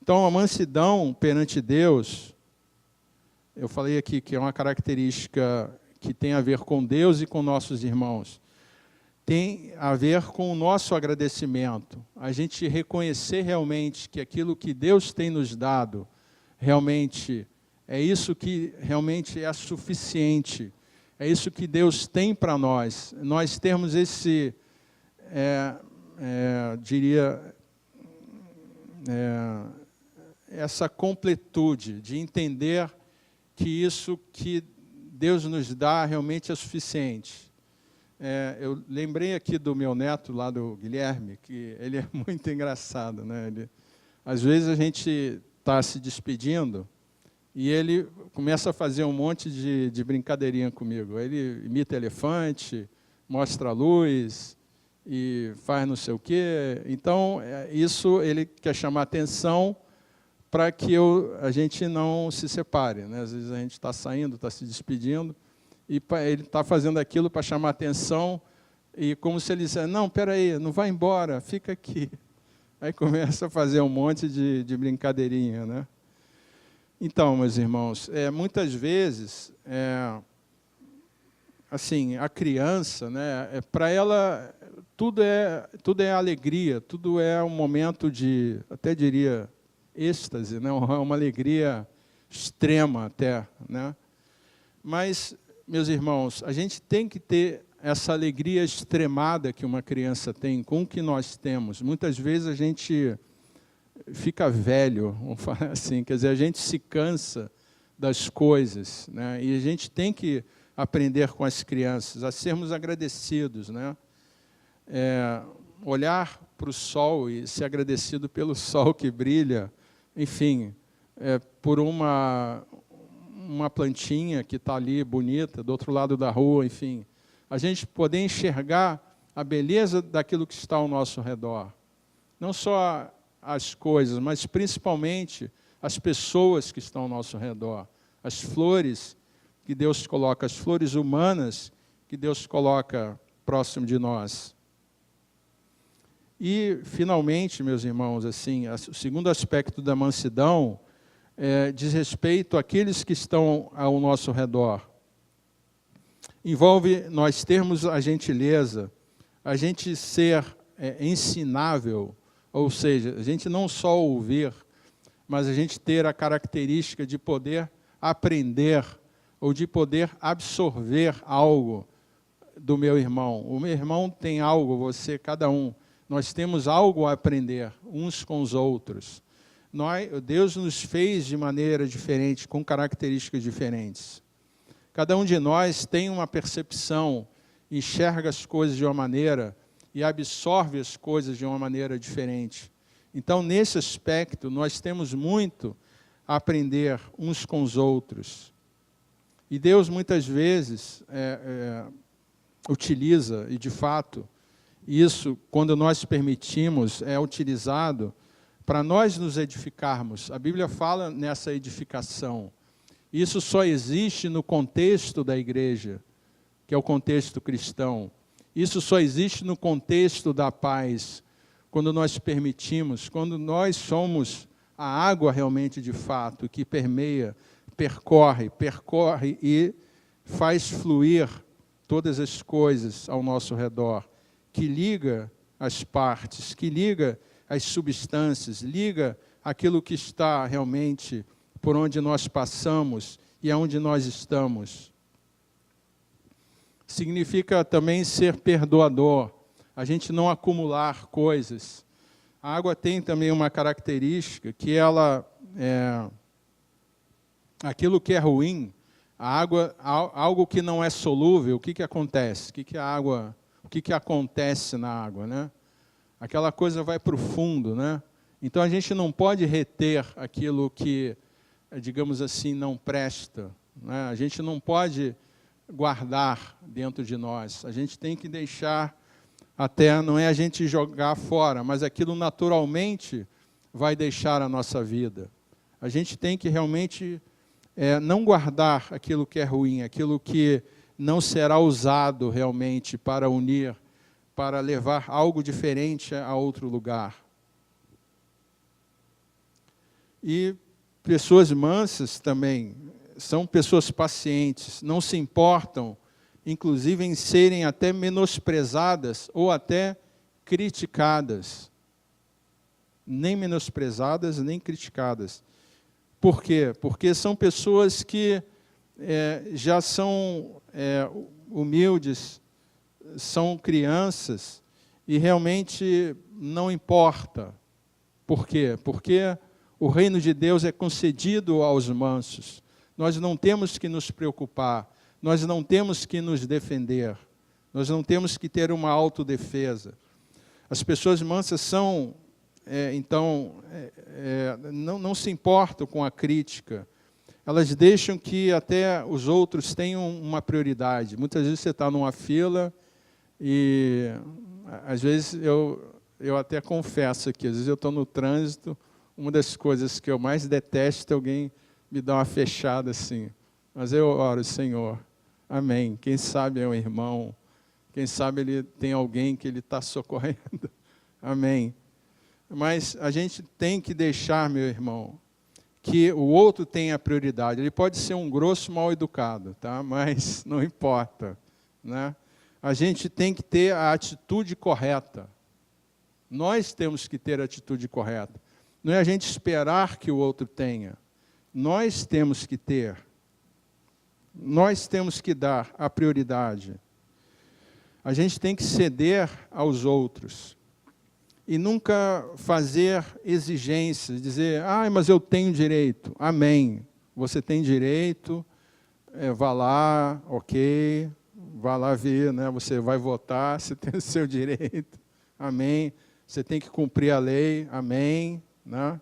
Então, a mansidão perante Deus, eu falei aqui que é uma característica que tem a ver com Deus e com nossos irmãos. Tem a ver com o nosso agradecimento. A gente reconhecer realmente que aquilo que Deus tem nos dado, realmente é isso que realmente é suficiente. É isso que Deus tem para nós. Nós temos esse, essa completude de entender que isso que Deus nos dá realmente é suficiente. Eu lembrei aqui do meu neto, lá do Guilherme, que ele é muito engraçado, né? Às vezes a gente está se despedindo e ele começa a fazer um monte de brincadeirinha comigo. Ele imita elefante, mostra a luz e faz não sei o quê. Então, isso ele quer chamar atenção para que a gente não se separe, né? Às vezes a gente está saindo, está se despedindo, e ele está fazendo aquilo para chamar atenção, e como se ele dissesse, não, espera aí, não vai embora, fica aqui. Aí começa a fazer um monte de brincadeirinha, né? Então, meus irmãos, muitas vezes, assim, a criança, né, para ela, tudo é alegria, tudo é um momento de, até diria, êxtase, né, uma alegria extrema até, né? Mas, meus irmãos, a gente tem que ter essa alegria extremada que uma criança tem com o que nós temos. Muitas vezes a gente fica velho, vamos falar assim, quer dizer, a gente se cansa das coisas, né? E a gente tem que aprender com as crianças, a sermos agradecidos, né? Olhar para o sol e ser agradecido pelo sol que brilha, enfim, por uma plantinha que está ali bonita, do outro lado da rua, enfim. A gente poder enxergar a beleza daquilo que está ao nosso redor. Não só as coisas, mas principalmente as pessoas que estão ao nosso redor. As flores que Deus coloca, as flores humanas que Deus coloca próximo de nós. E, finalmente, meus irmãos, assim, o segundo aspecto da mansidão diz respeito àqueles que estão ao nosso redor. Envolve nós termos a gentileza, a gente ser ensinável, ou seja, a gente não só ouvir, mas a gente ter a característica de poder aprender ou de poder absorver algo do meu irmão. O meu irmão tem algo, você, cada um. Nós temos algo a aprender uns com os outros. Deus nos fez de maneira diferente, com características diferentes. Cada um de nós tem uma percepção, enxerga as coisas de uma maneira e absorve as coisas de uma maneira diferente. Então, nesse aspecto, nós temos muito a aprender uns com os outros. E Deus, muitas vezes, utiliza, e de fato, isso, quando nós permitimos, é utilizado para nós nos edificarmos. A Bíblia fala nessa edificação. Isso só existe no contexto da igreja, que é o contexto cristão. Isso só existe no contexto da paz, quando nós permitimos, quando nós somos a água realmente de fato, que permeia, percorre e faz fluir todas as coisas ao nosso redor, que liga as partes, que liga as substâncias, liga aquilo que está realmente por onde nós passamos e aonde nós estamos. Significa também ser perdoador, a gente não acumular coisas. A água tem também uma característica que ela, aquilo que é ruim, a água, algo que não é solúvel, o que acontece? O que acontece na água, né? Aquela coisa vai para o fundo, né? Então a gente não pode reter aquilo que, digamos assim, não presta, né? A gente não pode guardar dentro de nós. A gente tem que deixar até, não é a gente jogar fora, mas aquilo naturalmente vai deixar a nossa vida. A gente tem que realmente não guardar aquilo que é ruim, aquilo que não será usado realmente para unir, para levar algo diferente a outro lugar. E pessoas mansas também são pessoas pacientes, não se importam, inclusive, em serem até menosprezadas ou até criticadas. Nem menosprezadas, nem criticadas. Por quê? Porque são pessoas que já são humildes, são crianças, e realmente não importa. Por quê? Porque o reino de Deus é concedido aos mansos. Nós não temos que nos preocupar, nós não temos que nos defender, nós não temos que ter uma autodefesa. As pessoas mansas são não se importam com a crítica. Elas deixam que até os outros tenham uma prioridade. Muitas vezes você está numa fila e, às vezes, eu até confesso que, às vezes, eu estou no trânsito, uma das coisas que eu mais detesto é alguém me dar uma fechada assim. Mas eu oro, Senhor, amém. Quem sabe é um irmão, quem sabe ele tem alguém que ele está socorrendo. Amém. Mas a gente tem que deixar, meu irmão, que o outro tenha prioridade. Ele pode ser um grosso mal educado, tá? Mas não importa, né? A gente tem que ter a atitude correta. Nós temos que ter a atitude correta. Não é a gente esperar que o outro tenha. Nós temos que ter. Nós temos que dar a prioridade. A gente tem que ceder aos outros. E nunca fazer exigências, dizer, mas eu tenho direito. Amém. Você tem direito, vá lá, ok, vá lá ver, né? Você vai votar, você tem o seu direito. Amém. Você tem que cumprir a lei, amém. Né?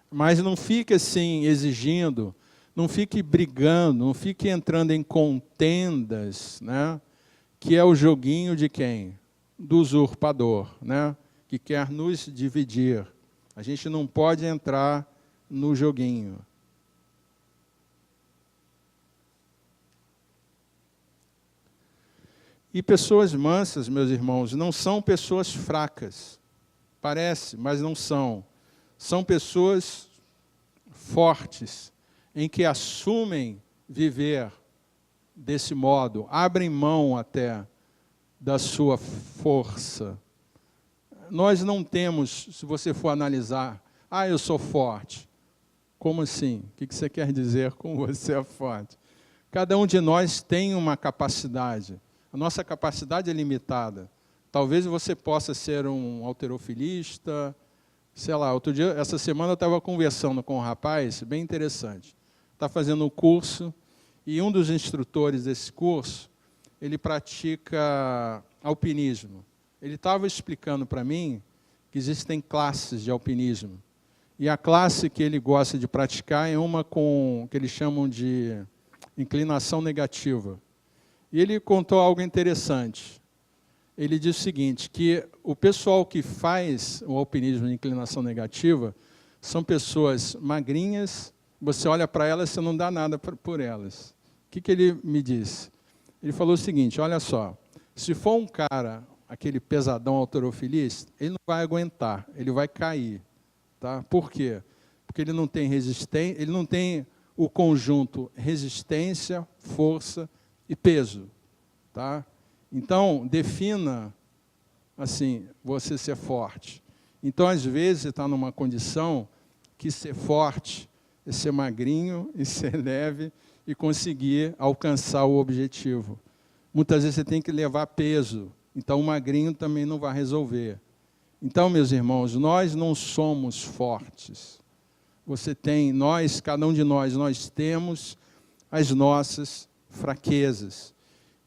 Mas não fique assim, exigindo, não fique brigando, não fique entrando em contendas, né? Que é o joguinho de quem? Do usurpador, né? Que quer nos dividir. A gente não pode entrar no joguinho. E pessoas mansas, meus irmãos, não são pessoas fracas. Parece, mas não são. São pessoas fortes, em que assumem viver desse modo, abrem mão até da sua força. Nós não temos, se você for analisar, eu sou forte. Como assim? O que você quer dizer com você é forte? Cada um de nós tem uma capacidade. A nossa capacidade é limitada. Talvez você possa ser um halterofilista, sei lá. Essa semana eu estava conversando com um rapaz, bem interessante. Está fazendo um curso, e um dos instrutores desse curso, ele pratica alpinismo. Ele estava explicando para mim que existem classes de alpinismo. E a classe que ele gosta de praticar é uma que eles chamam de inclinação negativa. E ele contou algo interessante. Ele disse o seguinte, que o pessoal que faz o alpinismo de inclinação negativa são pessoas magrinhas, você olha para elas, você não dá nada por elas. O que ele me disse? Ele falou o seguinte, olha só, se for um cara, aquele pesadão halterofilista, ele não vai aguentar, ele vai cair. Tá? Por quê? Porque ele não tem resistência, ele não tem o conjunto resistência, força e peso. Tá? Então, defina, assim, você ser forte. Então, às vezes, você está numa condição que ser forte é ser magrinho e ser leve e conseguir alcançar o objetivo. Muitas vezes você tem que levar peso, então o magrinho também não vai resolver. Então, meus irmãos, nós não somos fortes. Cada um de nós temos as nossas fraquezas.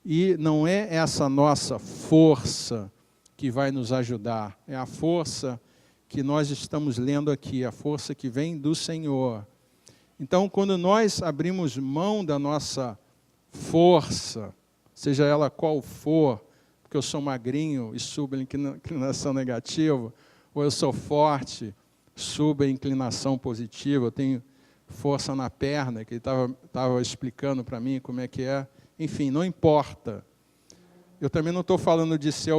E não é essa nossa força que vai nos ajudar, é a força que nós estamos lendo aqui, a força que vem do Senhor. Então, quando nós abrimos mão da nossa força, seja ela qual for, porque eu sou magrinho e subo a inclinação negativa, ou eu sou forte, subo a inclinação positiva, eu tenho força na perna, que ele estava explicando para mim como é que é. Enfim, não importa. Eu também não estou falando de ser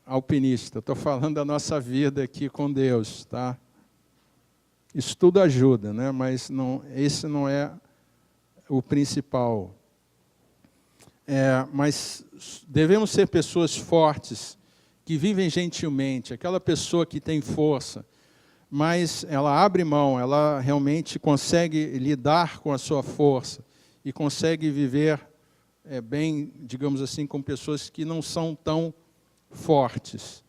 alpinista, estou falando da nossa vida aqui com Deus. Tá? Isso tudo ajuda, né? Mas esse não é o principal. Mas devemos ser pessoas fortes, que vivem gentilmente, aquela pessoa que tem força, mas ela abre mão, ela realmente consegue lidar com a sua força e consegue viver bem, digamos assim, com pessoas que não são tão fortes.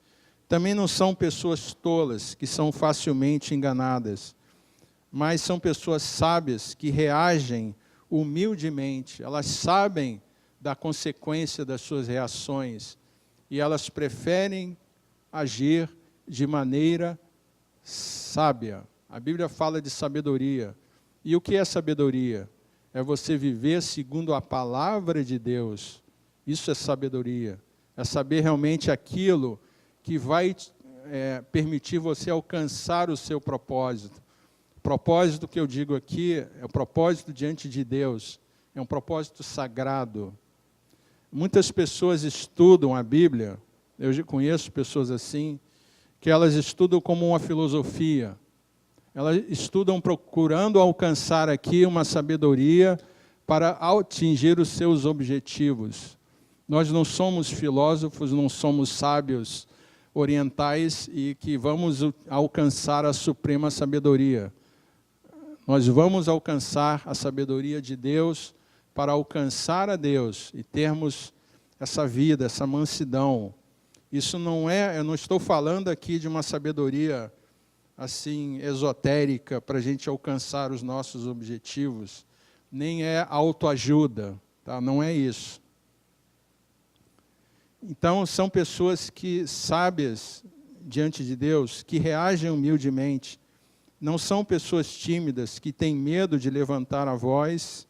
Também não são pessoas tolas, que são facilmente enganadas, mas são pessoas sábias que reagem humildemente, elas sabem da consequência das suas reações e elas preferem agir de maneira sábia. A Bíblia fala de sabedoria. E o que é sabedoria? É você viver segundo a palavra de Deus. Isso é sabedoria. É saber realmente aquilo que vai permitir você alcançar o seu propósito. O propósito que eu digo aqui é o propósito diante de Deus. É um propósito sagrado. Muitas pessoas estudam a Bíblia, eu já conheço pessoas assim, que elas estudam como uma filosofia. Elas estudam procurando alcançar aqui uma sabedoria para atingir os seus objetivos. Nós não somos filósofos, não somos sábios orientais e que vamos alcançar a suprema sabedoria. Nós vamos alcançar a sabedoria de Deus para alcançar a Deus e termos essa vida, essa mansidão. Isso não é, eu não estou falando aqui de uma sabedoria assim esotérica para a gente alcançar os nossos objetivos, nem é autoajuda, tá? Não é isso. Então, são pessoas que sábias diante de Deus, que reagem humildemente, não são pessoas tímidas que têm medo de levantar a voz,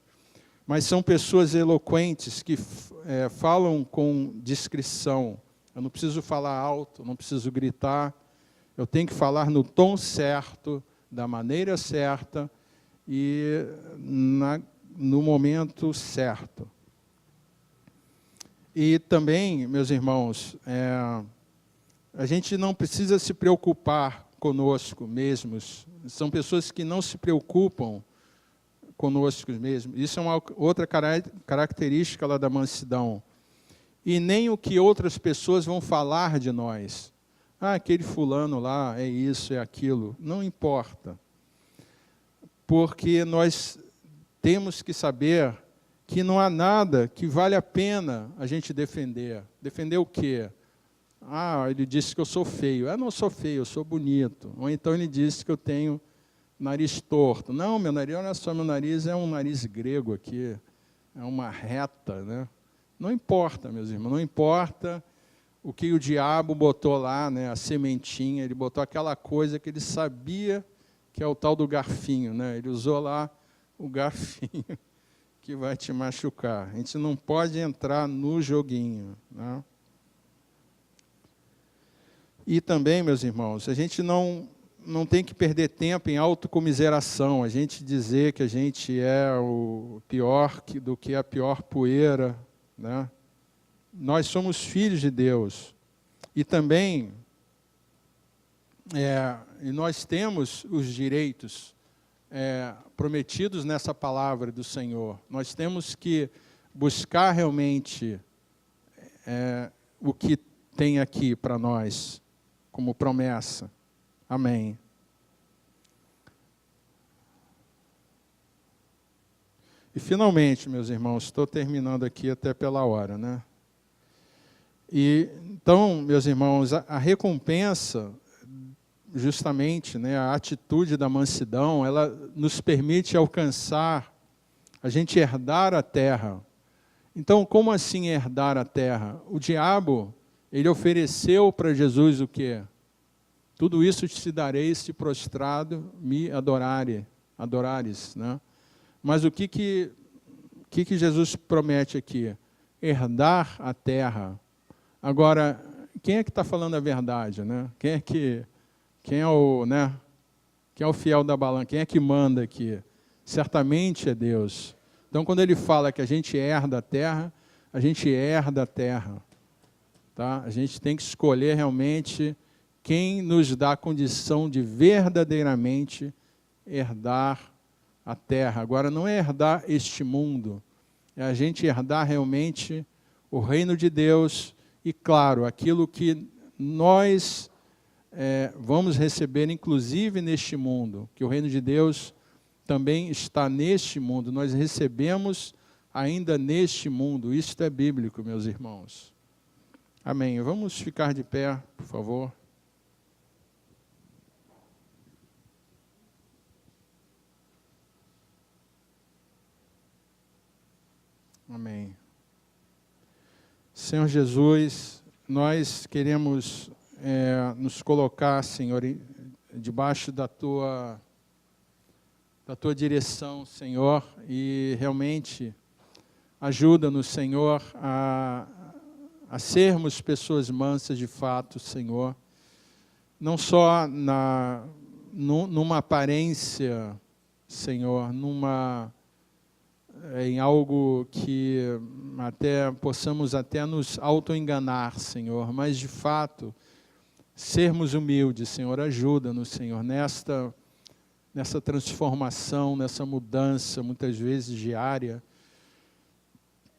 mas são pessoas eloquentes que falam com discrição. Eu não preciso falar alto, não preciso gritar. Eu tenho que falar no tom certo, da maneira certa e no momento certo. E também, meus irmãos, a gente não precisa se preocupar conosco mesmos. São pessoas que não se preocupam conosco mesmos. Isso é uma outra característica lá da mansidão. E nem o que outras pessoas vão falar de nós. Ah, aquele fulano lá, é isso, é aquilo. Não importa. Porque nós temos que saber que não há nada que vale a pena a gente defender. Defender o quê? Ah, ele disse que eu sou feio. Eu não sou feio, eu sou bonito. Ou então ele disse que eu tenho nariz torto. Não, meu nariz, olha só, meu nariz é um nariz grego aqui. É uma reta, né? Não importa, meus irmãos, não importa o que o diabo botou lá, né, a sementinha, ele botou aquela coisa que ele sabia que é o tal do garfinho, né? Ele usou lá o garfinho que vai te machucar. A gente não pode entrar no joguinho, né? E também, meus irmãos, a gente não tem que perder tempo em autocomiseração, a gente dizer que a gente é o pior do que a pior poeira, né? Nós somos filhos de Deus. E também, e nós temos os direitos prometidos nessa palavra do Senhor. Nós temos que buscar realmente o que tem aqui para nós, como promessa. Amém. E, finalmente, meus irmãos, estou terminando aqui até pela hora, né? E, então, meus irmãos, a recompensa, justamente, né, a atitude da mansidão, ela nos permite alcançar, a gente herdar a terra. Então, como assim herdar a terra? O diabo, ele ofereceu para Jesus o quê? Tudo isso te darei se prostrado me adorares, né? Mas o que Jesus promete aqui? Herdar a terra. Agora, quem é que está falando a verdade, né? Quem é o fiel da balança? Quem é que manda aqui? Certamente é Deus. Então, quando ele fala que a gente herda a terra, a gente herda a terra. Tá? A gente tem que escolher realmente quem nos dá a condição de verdadeiramente herdar a terra. Agora, não é herdar este mundo, é a gente herdar realmente o reino de Deus e, claro, aquilo que nós vamos receber, inclusive neste mundo, que o reino de Deus também está neste mundo. Nós recebemos ainda neste mundo. Isto é bíblico, meus irmãos. Amém. Vamos ficar de pé, por favor. Amém. Senhor Jesus, nós queremos nos colocar, Senhor, debaixo da Tua direção, Senhor, e realmente ajuda-nos, Senhor, a sermos pessoas mansas de fato, Senhor, não só numa aparência, Senhor, em algo que possamos até nos auto-enganar, Senhor, mas de fato sermos humildes, Senhor, ajuda-nos, Senhor, nessa transformação, nessa mudança, muitas vezes diária.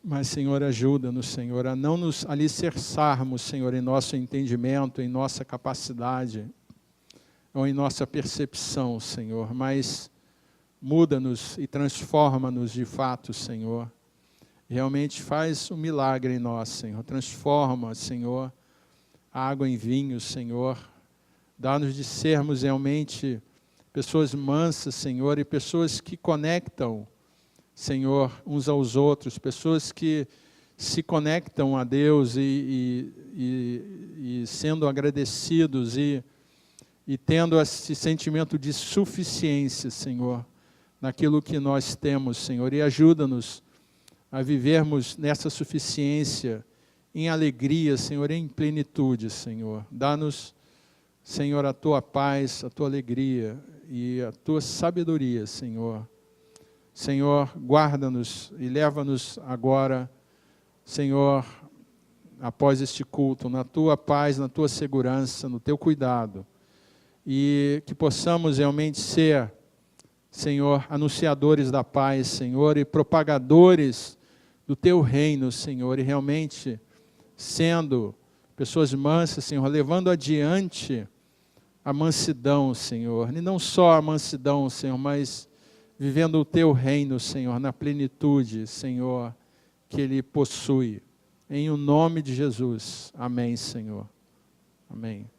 Mas, Senhor, ajuda-nos, Senhor, a não nos alicerçarmos, Senhor, em nosso entendimento, em nossa capacidade, ou em nossa percepção, Senhor, mas muda-nos e transforma-nos de fato, Senhor. Realmente faz um milagre em nós, Senhor. Transforma, Senhor, a água em vinho, Senhor. Dá-nos de sermos realmente pessoas mansas, Senhor, e pessoas que conectam, Senhor, uns aos outros, pessoas que se conectam a Deus e sendo agradecidos e tendo esse sentimento de suficiência, Senhor, naquilo que nós temos, Senhor, e ajuda-nos a vivermos nessa suficiência, em alegria, Senhor, em plenitude, Senhor. Dá-nos, Senhor, a Tua paz, a Tua alegria e a Tua sabedoria, Senhor. Senhor, guarda-nos e leva-nos agora, Senhor, após este culto, na Tua paz, na Tua segurança, no Teu cuidado. E que possamos realmente ser, Senhor, anunciadores da paz, Senhor, e propagadores do Teu reino, Senhor, e realmente sendo pessoas mansas, Senhor, levando adiante a mansidão, Senhor, e não só a mansidão, Senhor, mas vivendo o Teu reino, Senhor, na plenitude, Senhor, que Ele possui. Em o nome de Jesus. Amém, Senhor. Amém.